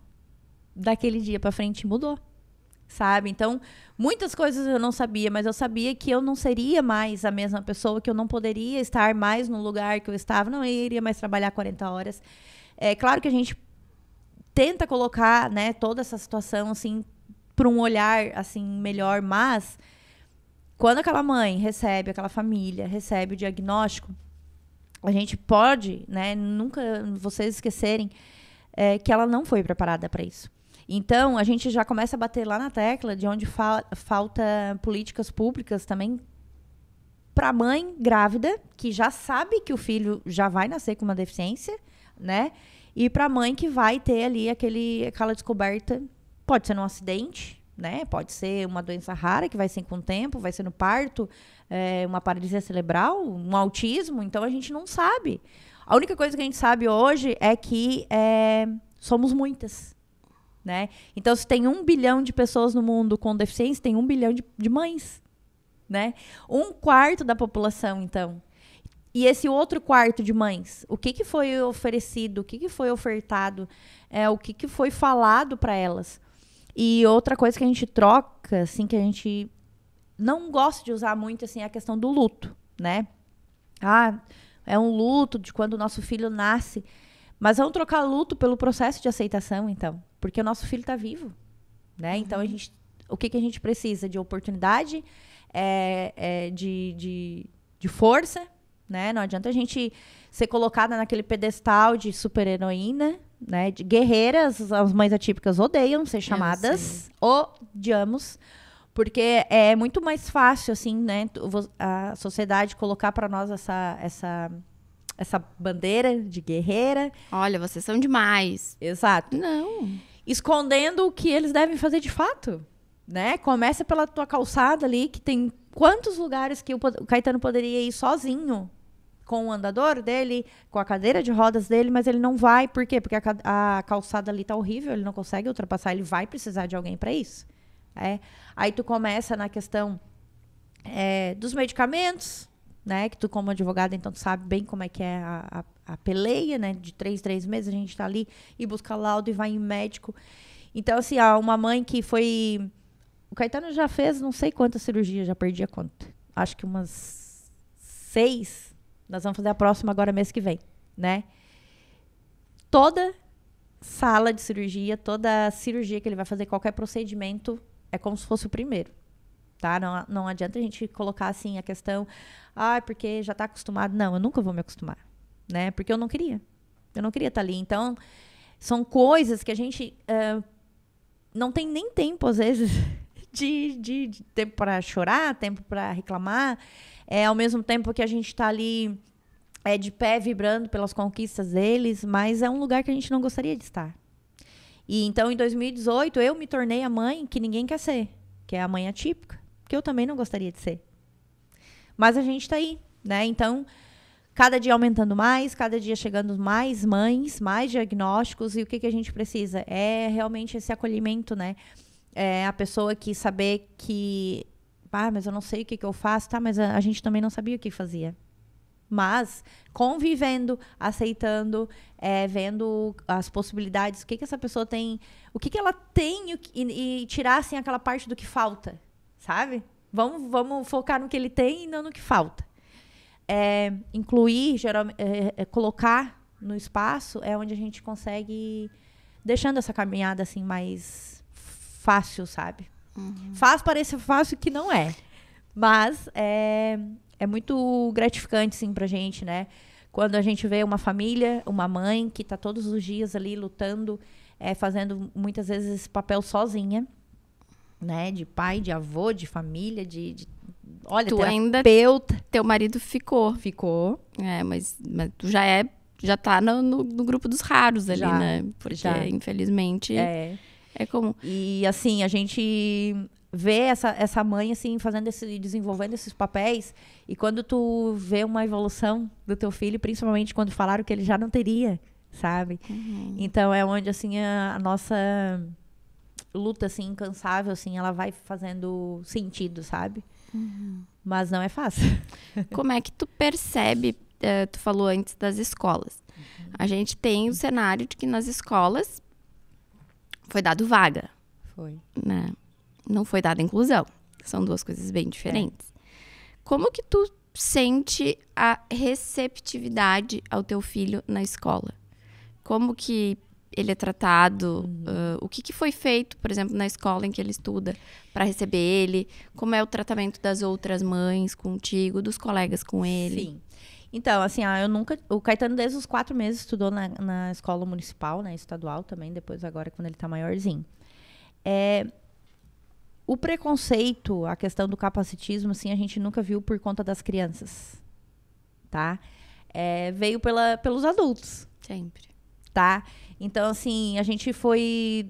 Daquele dia pra frente, mudou. Sabe? Então, muitas coisas eu não sabia, mas eu sabia que eu não seria mais a mesma pessoa, que eu não poderia estar mais no lugar que eu estava, não iria mais trabalhar 40 horas. É claro que a gente tenta colocar, né, toda essa situação, assim, para um olhar, assim, melhor, mas quando aquela mãe recebe, aquela família recebe o diagnóstico, a gente pode, né, nunca vocês esquecerem que ela não foi preparada para isso. Então, a gente já começa a bater lá na tecla de onde falta políticas públicas também para a mãe grávida, que já sabe que o filho já vai nascer com uma deficiência, né? E para a mãe que vai ter ali aquela descoberta, pode ser num acidente, né? Pode ser uma doença rara que vai ser com o tempo, vai ser no parto, uma paralisia cerebral, um autismo. Então, a gente não sabe. A única coisa que a gente sabe hoje é que somos muitas, né? Então, se tem 1 bilhão de pessoas no mundo com deficiência, tem 1 bilhão de mães, né? 1/4 da população, então. E esse outro quarto de mães, o que foi oferecido, o que foi ofertado, o que foi falado para elas. E outra coisa que a gente troca, assim, que a gente não gosta de usar muito, assim, é a questão do luto, né? É um luto de quando o nosso filho nasce. Mas vamos trocar luto pelo processo de aceitação, então. Porque o nosso filho está vivo, né? Então, o que a gente precisa? De oportunidade, de força, né? Não adianta a gente ser colocada naquele pedestal de super-heroína, né? De guerreiras. As mães atípicas odeiam ser chamadas. Odiamos. Porque é muito mais fácil, assim, né? A sociedade colocar para nós essa bandeira de guerreira. Olha, vocês são demais. Exato. Não. Escondendo o que eles devem fazer de fato, né? Começa pela tua calçada ali, que tem quantos lugares que o Caetano poderia ir sozinho com o andador dele, com a cadeira de rodas dele, mas ele não vai. Por quê? Porque a calçada ali tá horrível, ele não consegue ultrapassar, ele vai precisar de alguém para isso. Aí tu começa na questão dos medicamentos, né? Que tu, como advogada, então tu sabe bem como é que é a peleia, né? De 3 meses a gente tá ali e busca laudo e vai em médico. Então, assim, uma mãe que foi... O Caetano já fez não sei quantas cirurgias, já perdi a conta. Acho que umas 6. Nós vamos fazer a próxima agora mês que vem, né? Toda sala de cirurgia, toda cirurgia que ele vai fazer, qualquer procedimento, é como se fosse o primeiro. Tá? Não adianta a gente colocar assim a questão, porque já está acostumado. Não, eu nunca vou me acostumar, né? Porque eu não queria. Eu não queria estar ali. Então, são coisas que a gente não tem nem tempo, às vezes, de tempo para chorar, tempo para reclamar. Ao mesmo tempo que a gente está ali de pé, vibrando pelas conquistas deles, mas é um lugar que a gente não gostaria de estar. E então, em 2018, eu me tornei a mãe que ninguém quer ser, que é a mãe atípica, que eu também não gostaria de ser. Mas a gente está aí, né? Então, cada dia aumentando mais, cada dia chegando mais mães, mais diagnósticos, e o que a gente precisa? É realmente esse acolhimento, né? A pessoa que saber que... mas eu não sei o que eu faço. Tá, mas a gente também não sabia o que fazia. Mas convivendo, aceitando, vendo as possibilidades, o que essa pessoa tem, o que ela tem e tirar assim, aquela parte do que falta, sabe? Vamos focar no que ele tem e não no que falta. Incluir, colocar no espaço é onde a gente consegue deixando essa caminhada assim mais fácil, sabe? Faz parecer fácil que não é. Mas é muito gratificante, sim, pra gente, né? Quando a gente vê uma família, uma mãe que tá todos os dias ali lutando, fazendo muitas vezes esse papel sozinha, né? De pai, de avô, de família, olha, tu terapeuta. Ainda, teu marido ficou. Ficou. Mas tu já tá no grupo dos raros ali, Já, né? Porque, infelizmente, é comum. E, assim, a gente vê essa mãe, assim, desenvolvendo esses papéis. E quando tu vê uma evolução do teu filho, principalmente quando falaram que ele já não teria, sabe? Então, é onde, assim, a nossa luta, assim, incansável, assim, ela vai fazendo sentido, sabe? Mas não é fácil. Como é que tu percebe, tu falou antes das escolas. A gente tem o cenário de que nas escolas foi dado vaga. Foi. Né? Não foi dada inclusão. São duas coisas bem diferentes. Como que tu sente a receptividade ao teu filho na escola? Como que ele é tratado? O que foi feito, por exemplo, na escola em que ele estuda para receber ele? Como é o tratamento das outras mães contigo, dos colegas com ele? Sim. Então, assim, o Caetano, desde os 4 meses, estudou na escola municipal, né, estadual também, depois agora, quando ele tá maiorzinho. O preconceito, a questão do capacitismo, assim, a gente nunca viu por conta das crianças, tá? Veio pelos adultos. Sempre. Tá? Então, assim, a gente foi...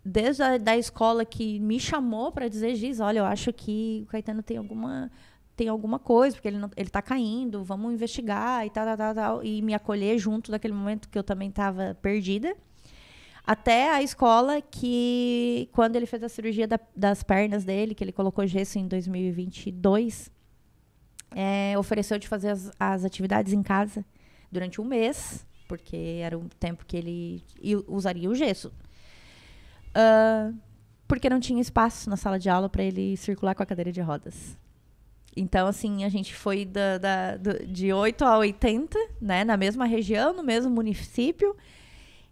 desde a escola que me chamou para dizer, Giz, olha, eu acho que o Caetano tem alguma coisa, porque ele tá caindo, vamos investigar e tal, e me acolher junto daquele momento que eu também estava perdida. Até a escola que, quando ele fez a cirurgia das pernas dele, que ele colocou gesso em 2022, ofereceu de fazer as atividades em casa durante um mês, porque era o tempo que ele usaria o gesso. Porque não tinha espaço na sala de aula para ele circular com a cadeira de rodas. Então, assim, a gente foi de 8 a 80, né, na mesma região, no mesmo município.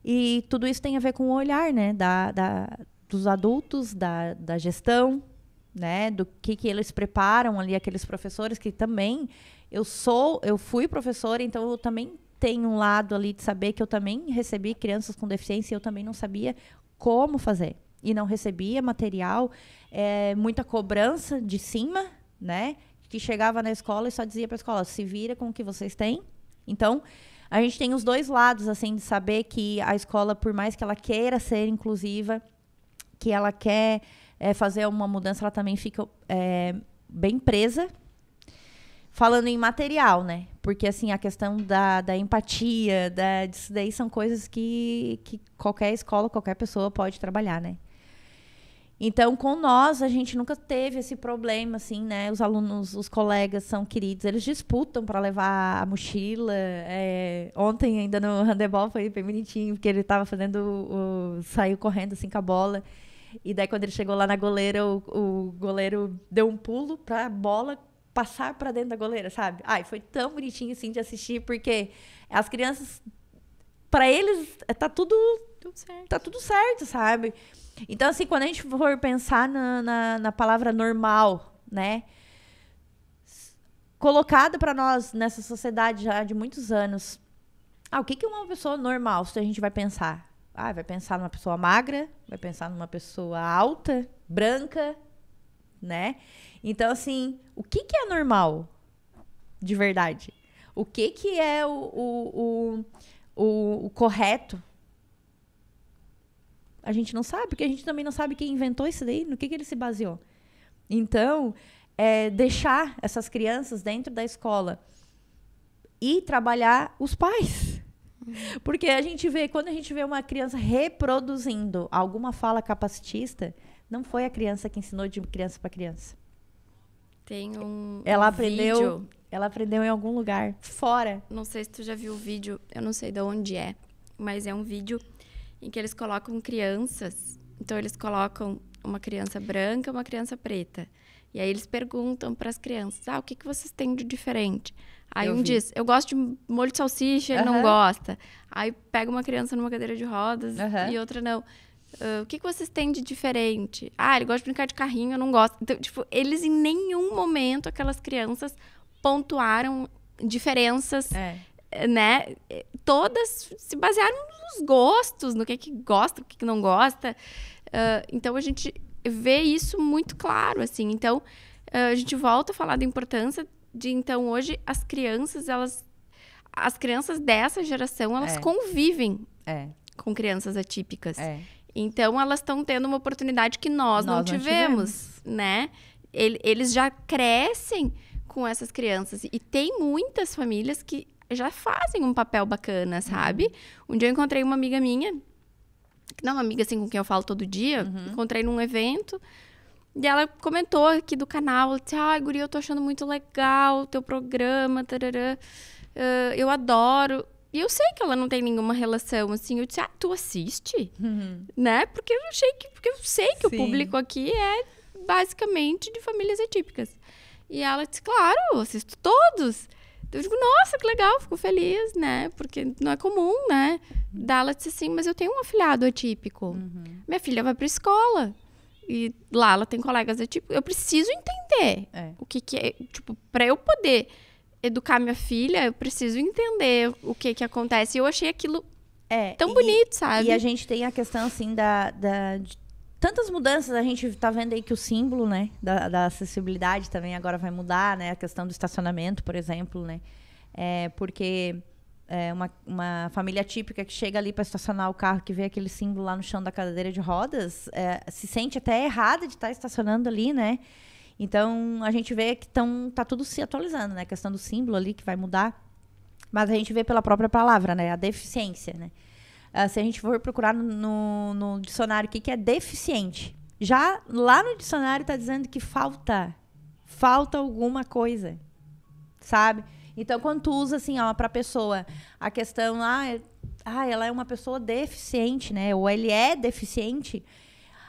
E tudo isso tem a ver com o olhar, né, dos adultos, da gestão, né, do que eles preparam ali, aqueles professores que também... Eu fui professora, então eu também tenho um lado ali de saber que eu também recebi crianças com deficiência e eu também não sabia como fazer. E não recebia material, muita cobrança de cima, né, que chegava na escola e só dizia para a escola, se vira com o que vocês têm. Então, a gente tem os dois lados, assim, de saber que a escola, por mais que ela queira ser inclusiva, que ela quer fazer uma mudança, ela também fica bem presa. Falando em material, né? Porque, assim, a questão da empatia, disso daí são coisas que qualquer escola, qualquer pessoa pode trabalhar, né? Então, com nós, a gente nunca teve esse problema, assim, né? Os alunos, os colegas são queridos, eles disputam para levar a mochila. Ontem, ainda no handebol, foi bem bonitinho, porque ele estava saiu correndo, assim, com a bola. E daí, quando ele chegou lá na goleira, o goleiro deu um pulo para a bola passar para dentro da goleira, sabe? Foi tão bonitinho, assim, de assistir, porque as crianças, para eles, tá tudo certo, sabe? Então, assim, quando a gente for pensar na palavra normal, né? Colocada para nós nessa sociedade já de muitos anos. O que é uma pessoa normal, se a gente vai pensar? Vai pensar numa pessoa magra, vai pensar numa pessoa alta, branca, né? Então, assim, o que é normal de verdade? O que é o correto? A gente não sabe, porque a gente também não sabe quem inventou isso daí, no que ele se baseou. Então, deixar essas crianças dentro da escola e trabalhar os pais, Porque quando a gente vê uma criança reproduzindo alguma fala capacitista, não foi a criança que ensinou de criança para criança. Tem Ela um aprendeu, vídeo. ela aprendeu em algum lugar, fora. Não sei se tu já viu o vídeo, eu não sei de onde é, mas é um vídeo em que eles colocam crianças. Então, eles colocam uma criança branca e uma criança preta. E aí, eles perguntam para as crianças, o que vocês têm de diferente? Aí diz, eu gosto de molho de salsicha, ele não gosta. Aí, pega uma criança numa cadeira de rodas e outra não. O que vocês têm de diferente? Ele gosta de brincar de carrinho, eu não gosto. Então, tipo, eles em nenhum momento, aquelas crianças pontuaram diferenças, né? Todas se basearam nos gostos, no que gosta, o que não gosta. Então, a gente vê isso muito claro, assim. Então, a gente volta a falar da importância de, então, hoje, as crianças dessa geração, elas convivem com crianças atípicas. Então, elas estão tendo uma oportunidade que nós não tivemos, né? Eles já crescem com essas crianças. E tem muitas famílias que já fazem um papel bacana, sabe? Um dia eu encontrei uma amiga minha, não uma amiga assim com quem eu falo todo dia, encontrei num evento, e ela comentou aqui do canal, ela disse, guria, eu tô achando muito legal o teu programa, tarará, eu adoro. E eu sei que ela não tem nenhuma relação, assim. Eu disse, tu assiste? Né? Porque eu sei que o público aqui é basicamente de famílias atípicas. E ela disse, claro, eu assisto todos. Eu digo, nossa, que legal, fico feliz, né? Porque não é comum, né? Daí ela disse assim, mas eu tenho um afilhado atípico. Minha filha vai pra escola. E lá ela tem colegas atípicos. Eu preciso entender o que é. Tipo, pra eu poder educar minha filha, eu preciso entender o que acontece. E eu achei aquilo tão bonito, sabe? E a gente tem a questão, assim, de tantas mudanças. A gente tá vendo aí que o símbolo, né, da acessibilidade também agora vai mudar, né? A questão do estacionamento, por exemplo, né? Porque uma família típica que chega ali para estacionar o carro, que vê aquele símbolo lá no chão da cadeira de rodas, se sente até errada de estar estacionando ali, né? Então, a gente vê que tá tudo se atualizando, né? A questão do símbolo ali que vai mudar. Mas a gente vê pela própria palavra, né? A deficiência, né? Se a gente for procurar no dicionário o que é deficiente, já lá no dicionário está dizendo que falta alguma coisa, sabe? Então, quando tu usa assim, para a pessoa, a questão, ela é uma pessoa deficiente, né? Ou ele é deficiente,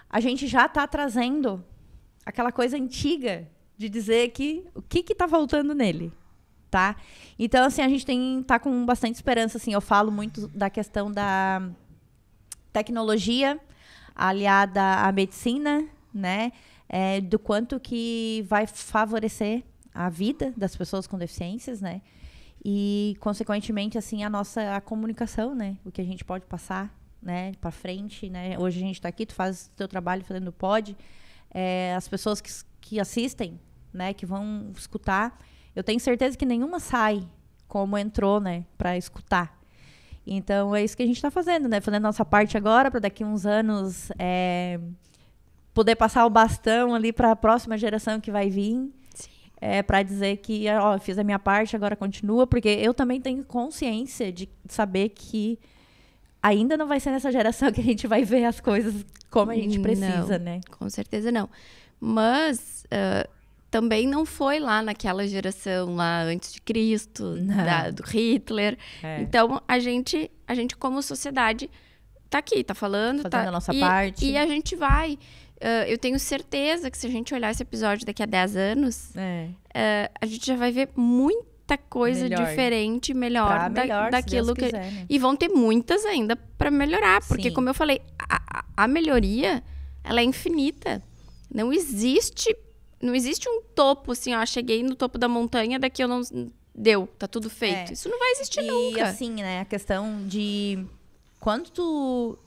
a gente já está trazendo aquela coisa antiga de dizer que o que está faltando nele, tá? Então, assim, a gente tá com bastante esperança, assim. Eu falo muito da questão da tecnologia aliada à medicina, né? Do quanto que vai favorecer a vida das pessoas com deficiências, né? E, consequentemente, assim, a comunicação, né? O que a gente pode passar, né? Para frente, né? Hoje a gente está aqui, tu faz o teu trabalho fazendo pod. As pessoas que assistem, né? Que vão escutar, eu tenho certeza que nenhuma sai como entrou, né? Para escutar. Então, é isso que a gente está fazendo, né? Fazendo nossa parte agora, para daqui a uns anos poder passar o bastão ali para a próxima geração que vai vir. Para dizer que, fiz a minha parte, agora continua. Porque eu também tenho consciência de saber que ainda não vai ser nessa geração que a gente vai ver as coisas como a gente precisa, não, né? Com certeza não. Mas também não foi lá naquela geração lá antes de Cristo, do Hitler. Então, a gente como sociedade tá aqui, tá falando. Fazendo a nossa parte. E a gente vai. Eu tenho certeza que se a gente olhar esse episódio daqui a 10 anos, a gente já vai ver muita coisa diferente, melhor daquilo que... Quiser, né? E vão ter muitas ainda para melhorar. Porque, como eu falei, a melhoria, ela é infinita. Não existe um topo, assim, cheguei no topo da montanha, daqui eu não... Deu, tá tudo feito. Isso não vai existir nunca. E, assim, né, a questão de... Quando tu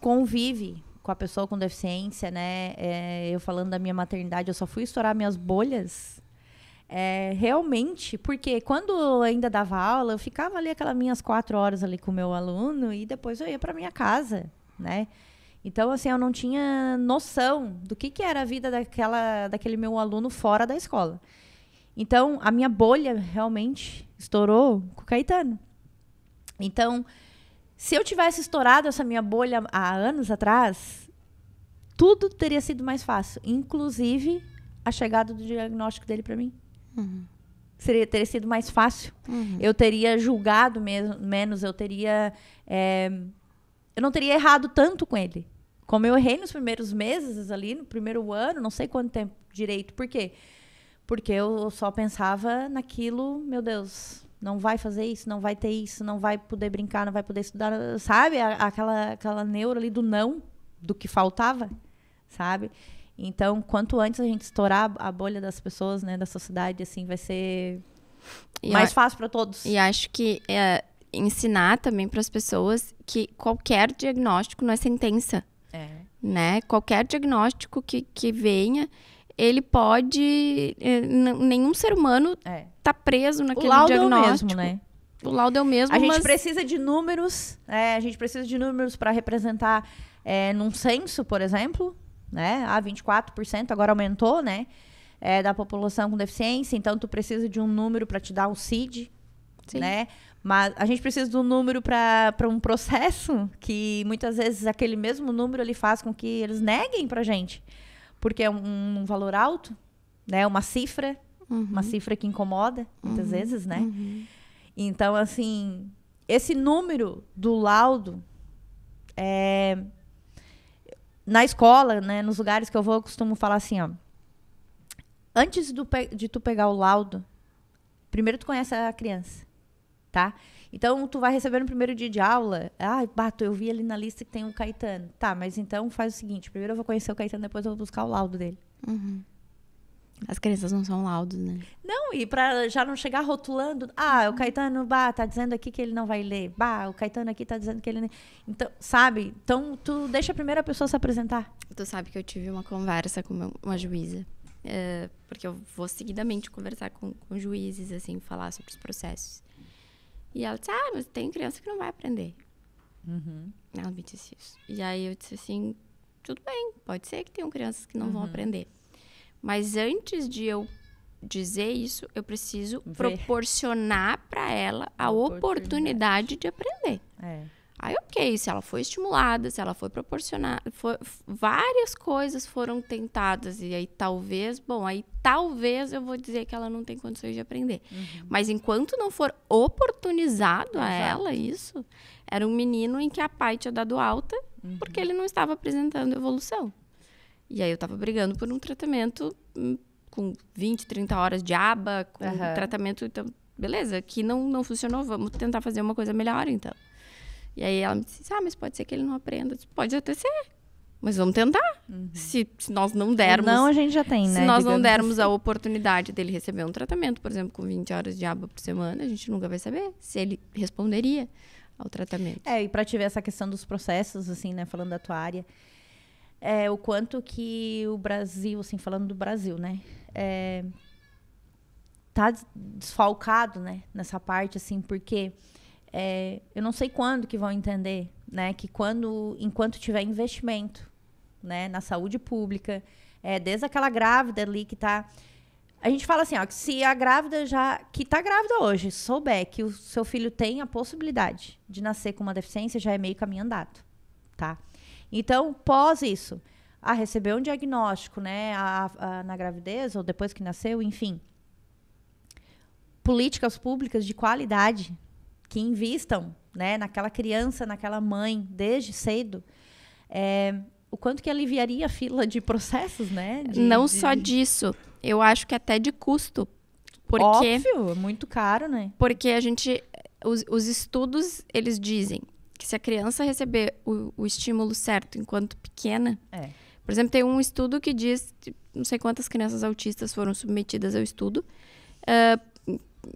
convive com a pessoa com deficiência, né? Eu falando da minha maternidade, eu só fui estourar minhas bolhas... realmente, porque quando eu ainda dava aula, eu ficava ali aquelas minhas 4 horas ali com o meu aluno e depois eu ia para minha casa, né? Então, assim, eu não tinha noção do que era a vida daquele meu aluno fora da escola. Então, a minha bolha realmente estourou com o Caetano. Então, Se eu tivesse estourado essa minha bolha há anos atrás, tudo teria sido mais fácil. Inclusive, a chegada do diagnóstico dele para mim. Teria sido mais fácil. Eu teria julgado menos, eu não teria errado tanto com ele. Como eu errei nos primeiros meses ali, no primeiro ano, não sei quanto tempo direito. Por quê? Porque eu só pensava naquilo, meu Deus, não vai fazer isso, não vai ter isso, não vai poder brincar, não vai poder estudar, sabe? Aquela neura ali do não, do que faltava, sabe? Então, quanto antes a gente estourar a bolha das pessoas, né, da sociedade, assim, vai ser mais fácil para todos. E acho que ensinar também para as pessoas que qualquer diagnóstico não é sentença. Né? Qualquer diagnóstico que venha, ele pode... nenhum ser humano tá preso naquele diagnóstico. O laudo é o mesmo, né? O laudo é o mesmo, A gente precisa de números, para representar num censo, por exemplo, né? 24%, agora aumentou, né? Da população com deficiência, então tu precisa de um número para te dar o CID, né? Mas a gente precisa de um número para um processo que muitas vezes aquele mesmo número ele faz com que eles neguem pra gente. Porque é um valor alto, né? Uma cifra que incomoda muitas vezes, né? Então, assim, esse número do laudo na escola, né, nos lugares que eu vou, eu costumo falar assim, ó. Antes de tu pegar o laudo, primeiro tu conhece a criança. Tá? Então, tu vai receber no primeiro dia de aula. Eu vi ali na lista que tem o Caetano. Tá, mas então faz o seguinte. Primeiro eu vou conhecer o Caetano, depois eu vou buscar o laudo dele. As crianças não são laudos, né? Não, e pra já não chegar rotulando. O Caetano, tá dizendo aqui que ele não vai ler. O Caetano aqui tá dizendo que ele... Então, sabe? Então, tu deixa a primeira pessoa se apresentar. Tu sabe que eu tive uma conversa com uma juíza. Porque eu vou seguidamente conversar com juízes, assim, falar sobre os processos. E ela disse, mas tem criança que não vai aprender. Ela me disse isso. E aí eu disse assim, tudo bem, pode ser que tenham crianças que não vão aprender. Mas antes de eu dizer isso, eu preciso proporcionar para ela a oportunidade de aprender. Aí, ok, se ela foi estimulada, se ela foi proporcionada, várias coisas foram tentadas. E aí, talvez eu vou dizer que ela não tem condições de aprender. Mas enquanto não for oportunizado a ela isso, era um menino em que a pai tinha dado alta porque ele não estava apresentando evolução. E aí, eu estava brigando por um tratamento com 20, 30 horas de aba, com tratamento... Então, beleza, aqui não funcionou, vamos tentar fazer uma coisa melhor, então. E aí ela me disse, mas pode ser que ele não aprenda. Disse, pode até ser, mas vamos tentar. Se nós não dermos... Não, a gente já tem, né? Se nós não dermos a oportunidade dele receber um tratamento, por exemplo, com 20 horas de aba por semana, a gente nunca vai saber se ele responderia ao tratamento. E para te ver essa questão dos processos, assim, né? Falando da tua área, o quanto que o Brasil, assim, falando do Brasil, né? Tá desfalcado, né? Nessa parte, assim, porque... eu não sei quando que vão entender, né? Que enquanto tiver investimento, né, na saúde pública, desde aquela grávida ali que tá... A gente fala assim, ó, que se a grávida que tá grávida hoje, souber que o seu filho tem a possibilidade de nascer com uma deficiência, já é meio caminho andado, tá? Então, pós isso, receber um diagnóstico, né, na gravidez ou depois que nasceu, enfim. Políticas públicas de qualidade, que invistam, né, naquela criança, naquela mãe, desde cedo, o quanto que aliviaria a fila de processos, né? Só disso, eu acho que até de custo. Porque, óbvio, é muito caro, né? Porque os estudos, eles dizem que se a criança receber o estímulo certo enquanto pequena... Por exemplo, tem um estudo que diz, não sei quantas crianças autistas foram submetidas ao estudo,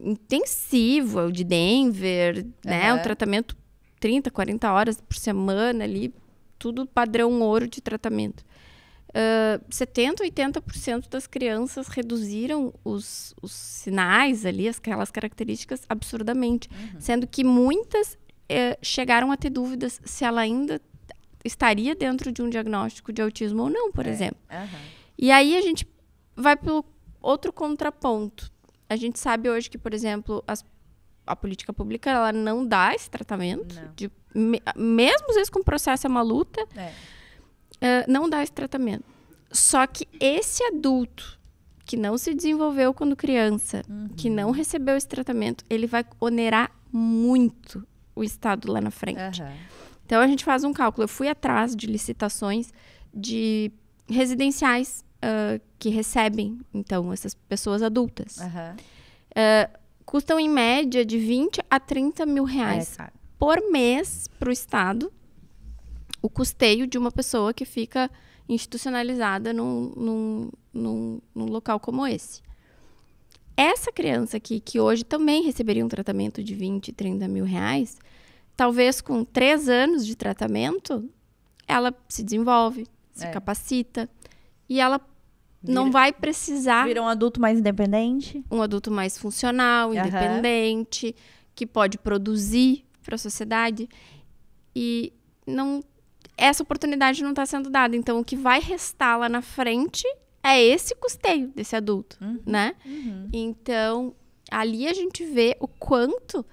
intensivo, o de Denver, né? Um tratamento 30, 40 horas por semana ali, tudo padrão ouro de tratamento. 70, 80% das crianças reduziram os sinais ali, aquelas características absurdamente, sendo que muitas chegaram a ter dúvidas se ela ainda estaria dentro de um diagnóstico de autismo ou não, por exemplo. E aí a gente vai pelo outro contraponto. A gente sabe hoje que, por exemplo, a política pública, ela não dá esse tratamento. Mesmo às vezes com o processo é uma luta, não dá esse tratamento. Só que esse adulto que não se desenvolveu quando criança, que não recebeu esse tratamento, ele vai onerar muito o Estado lá na frente. Então, a gente faz um cálculo. Eu fui atrás de licitações de residenciais que recebem, então, essas pessoas adultas. Custam, em média, de 20 a 30 mil reais por mês para o Estado, o custeio de uma pessoa que fica institucionalizada num local como esse. Essa criança aqui, que hoje também receberia um tratamento de 20, 30 mil reais, talvez com 3 anos de tratamento, ela se desenvolve, se capacita, e ela não vai precisar... Vira um adulto mais independente. Um adulto mais funcional, independente, que pode produzir para a sociedade. E essa oportunidade não está sendo dada. Então, o que vai restar lá na frente é esse custeio desse adulto, né? Então, ali a gente vê o quanto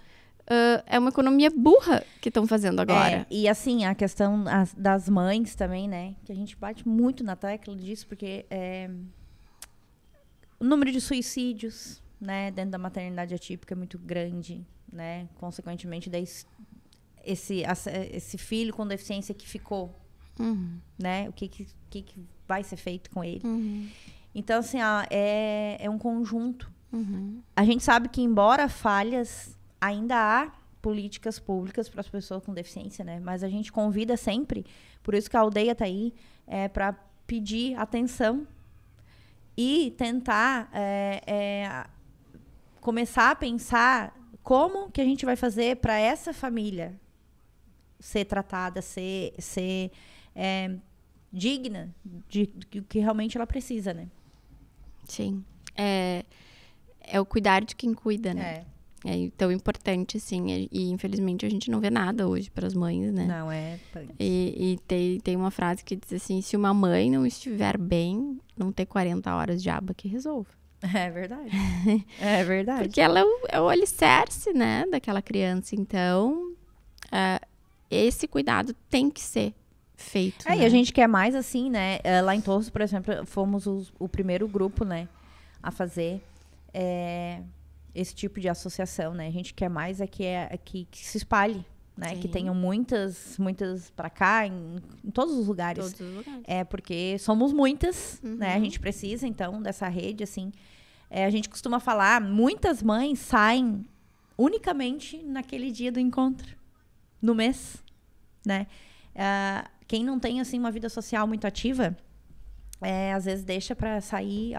é uma economia burra que estão fazendo agora. E assim, a questão das mães também, né? Que a gente bate muito na tecla disso, porque o número de suicídios, né, dentro da maternidade atípica é muito grande, né? Consequentemente, esse filho com deficiência que ficou, né? O que vai ser feito com ele. Então, assim, é um conjunto. A gente sabe que, embora falhas, ainda há políticas públicas para as pessoas com deficiência, né? Mas a gente convida sempre, por isso que a aldeia está aí, para pedir atenção e tentar começar a pensar como que a gente vai fazer para essa família ser tratada, ser digna de que realmente ela precisa, né? Sim. É o cuidar de quem cuida, né? É tão importante, assim. E, infelizmente, a gente não vê nada hoje para as mães, né? Não, E tem uma frase que diz assim, se uma mãe não estiver bem, não ter 40 horas de aba que resolva. É verdade. É verdade. Porque ela é o alicerce, né, daquela criança. Então, esse cuidado tem que ser feito. E a gente quer mais assim, né? Lá em Torres, por exemplo, fomos o primeiro grupo, né, a fazer esse tipo de associação, né? A gente quer mais que se espalhe, né? Sim. Que tenham muitas para cá, em todos os lugares. Todos os lugares. Porque somos muitas, né? A gente precisa, então, dessa rede, assim. A gente costuma falar, muitas mães saem unicamente naquele dia do encontro, no mês, né? Quem não tem, assim, uma vida social muito ativa, às vezes deixa para sair,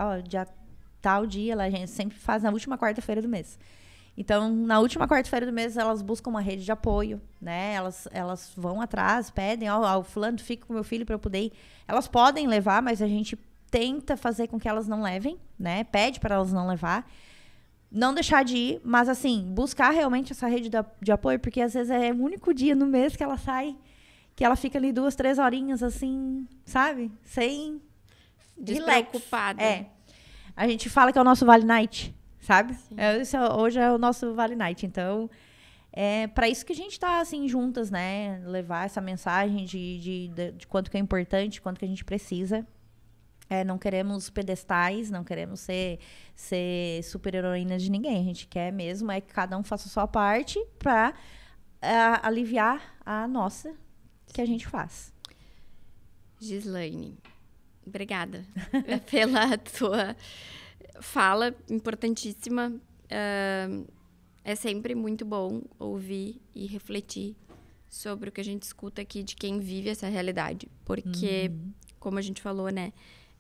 tal dia, a gente sempre faz na última quarta-feira do mês. Então, na última quarta-feira do mês, elas buscam uma rede de apoio, né? Elas vão atrás, pedem, o fulano fica com meu filho para eu poder ir. Elas podem levar, mas a gente tenta fazer com que elas não levem, né? Pede para elas não levar. Não deixar de ir, mas assim, buscar realmente essa rede de apoio, porque às vezes é o único dia no mês que ela sai, que ela fica ali 2, 3 horinhas, assim, sabe? Sem... Despreocupada. A gente fala que é o nosso Vale Night, sabe? Hoje é o nosso Vale Night. Então, para isso que a gente está, assim, juntas, né? Levar essa mensagem de quanto que é importante, quanto que a gente precisa. Não queremos pedestais, não queremos ser super-heroínas de ninguém. A gente quer mesmo que cada um faça a sua parte para aliviar a nossa que a gente faz. Gislaine, obrigada pela tua fala importantíssima. É sempre muito bom ouvir e refletir sobre o que a gente escuta aqui de quem vive essa realidade. Porque, como a gente falou, né?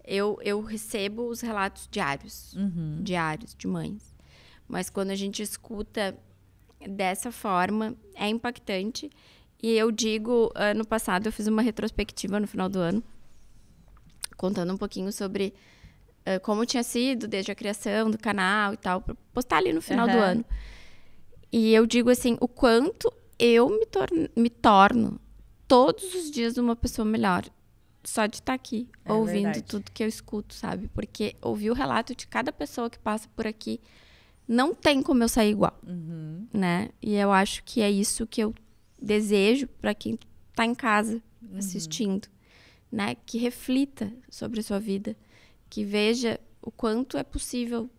Eu recebo os relatos diários de mães. Mas quando a gente escuta dessa forma, é impactante. E eu digo, ano passado eu fiz uma retrospectiva no final do ano, contando um pouquinho sobre como tinha sido desde a criação do canal e tal, pra postar ali no final do ano. E eu digo assim, o quanto eu me torno todos os dias uma pessoa melhor. Só de estar aqui, ouvindo tudo que eu escuto, sabe? Porque ouvir o relato de cada pessoa que passa por aqui não tem como eu sair igual, Uhum. né? E eu acho que é isso que eu desejo para quem tá em casa assistindo, né? Que reflita sobre a sua vida, que veja o quanto é possível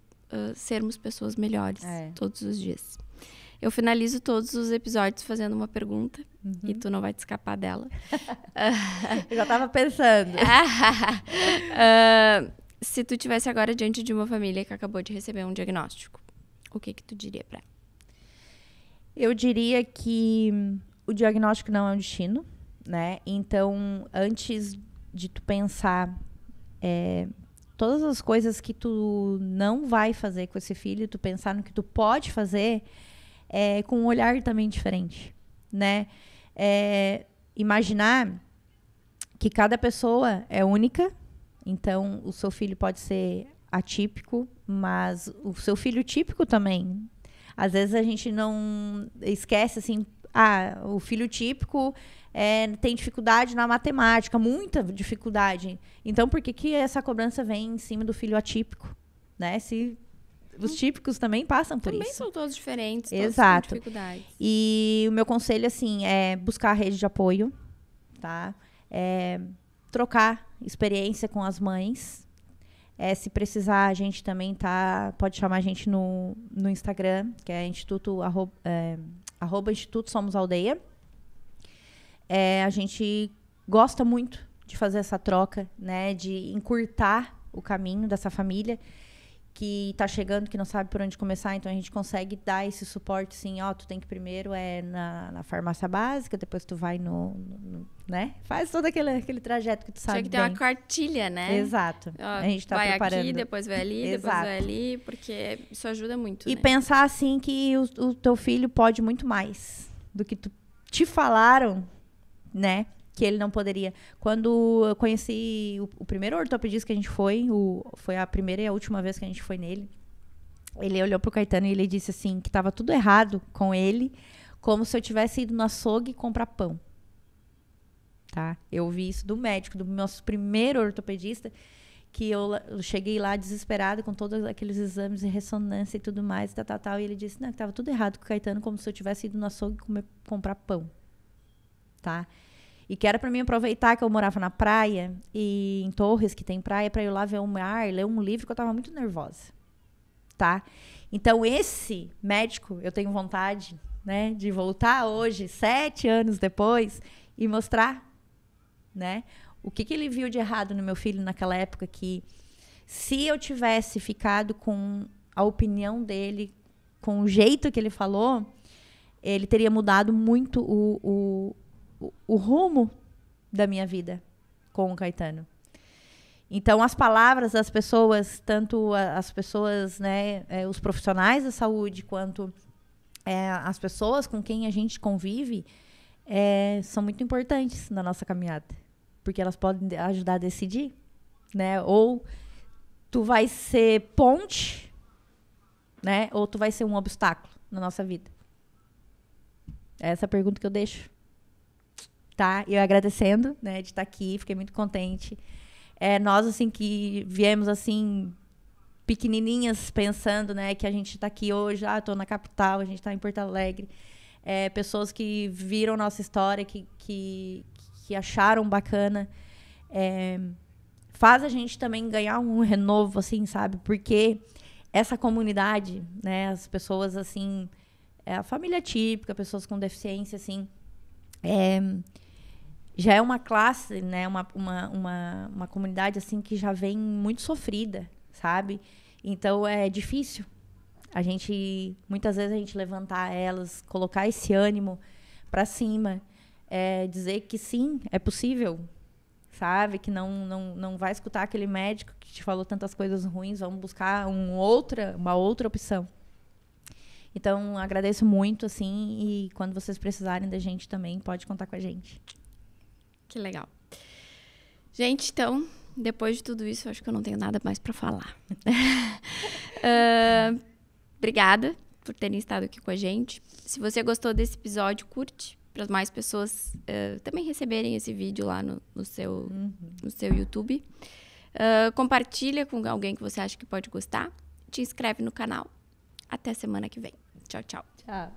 sermos pessoas melhores todos os dias. Eu finalizo todos os episódios fazendo uma pergunta e tu não vai te escapar dela. Eu já tava pensando. Se tu tivesse agora diante de uma família que acabou de receber um diagnóstico, o que tu diria pra ela? Eu diria que o diagnóstico não é um destino, né? Então, antes de tu pensar todas as coisas que tu não vai fazer com esse filho, tu pensar no que tu pode fazer, com um olhar também diferente, né? Imaginar que cada pessoa é única, então o seu filho pode ser atípico, mas o seu filho típico também. Às vezes a gente não esquece, assim, o filho típico tem dificuldade na matemática, muita dificuldade. Então, por que essa cobrança vem em cima do filho atípico? Né? Se os típicos também passam por isso. Também são todos diferentes, todos Exato. têm dificuldades. E o meu conselho, assim, é buscar a rede de apoio, tá? Trocar experiência com as mães. Se precisar, a gente também pode chamar a gente no Instagram, que é Instituto, @ Instituto Somos Aldeia. A gente gosta muito de fazer essa troca, né? De encurtar o caminho dessa família que está chegando, que não sabe por onde começar. Então, a gente consegue dar esse suporte, assim, tu tem que primeiro na farmácia básica, depois tu vai né? Faz todo aquele trajeto que tu sabe. Tinha que ter uma cartilha, né? Exato. A gente está preparando. Vai aqui, depois vai ali, depois vai ali, porque isso ajuda muito, E né? pensar, assim, que o teu filho pode muito mais do que te falaram, né? Que ele não poderia. Quando eu conheci o primeiro ortopedista que a gente foi a primeira e a última vez que a gente foi nele, ele olhou pro Caetano e ele disse assim, que estava tudo errado com ele, como se eu tivesse ido no açougue comprar pão. Tá? Eu ouvi isso do médico, do nosso primeiro ortopedista, que eu cheguei lá desesperada com todos aqueles exames de ressonância e tudo mais, e ele disse, não, que estava tudo errado com o Caetano, como se eu tivesse ido no açougue comprar pão. Tá? E que era para mim aproveitar que eu morava na praia, e em Torres, que tem praia, para ir lá ver o mar, ler um livro, que eu estava muito nervosa. Tá? Então, esse médico, eu tenho vontade, né, de voltar hoje, 7 anos depois, e mostrar, né, o que ele viu de errado no meu filho naquela época, que se eu tivesse ficado com a opinião dele, com o jeito que ele falou, ele teria mudado muito o rumo da minha vida com o Caetano. Então, as palavras das pessoas, tanto as pessoas, né, os profissionais da saúde, quanto as pessoas com quem a gente convive, são muito importantes na nossa caminhada. Porque elas podem ajudar a decidir, né? Ou tu vai ser ponte, né? Ou tu vai ser um obstáculo na nossa vida. É essa a pergunta que eu deixo. Tá? E eu agradecendo, né, de estar aqui, fiquei muito contente. Nós, assim, que viemos, assim, pequenininhas, pensando, né, que a gente está aqui hoje, estou na capital, a gente está em Porto Alegre. Pessoas que viram nossa história, que acharam bacana. Faz a gente também ganhar um renovo, assim, sabe? Porque essa comunidade, né, as pessoas, assim, a família típica, pessoas com deficiência, assim, já é uma classe, né, uma comunidade assim que já vem muito sofrida, sabe? Então é difícil muitas vezes a gente levantar elas, colocar esse ânimo para cima, dizer que sim, é possível, sabe? Que não vai escutar aquele médico que te falou tantas coisas ruins, vamos buscar uma outra opção. Então, agradeço muito, assim, e quando vocês precisarem da gente também, pode contar com a gente. Que legal. Gente, então, depois de tudo isso, eu acho que eu não tenho nada mais para falar. Obrigada por terem estado aqui com a gente. Se você gostou desse episódio, curte, para mais pessoas também receberem esse vídeo lá no seu YouTube. Compartilha com alguém que você acha que pode gostar. Te inscreve no canal. Até semana que vem. Tchau, tchau. Tchau.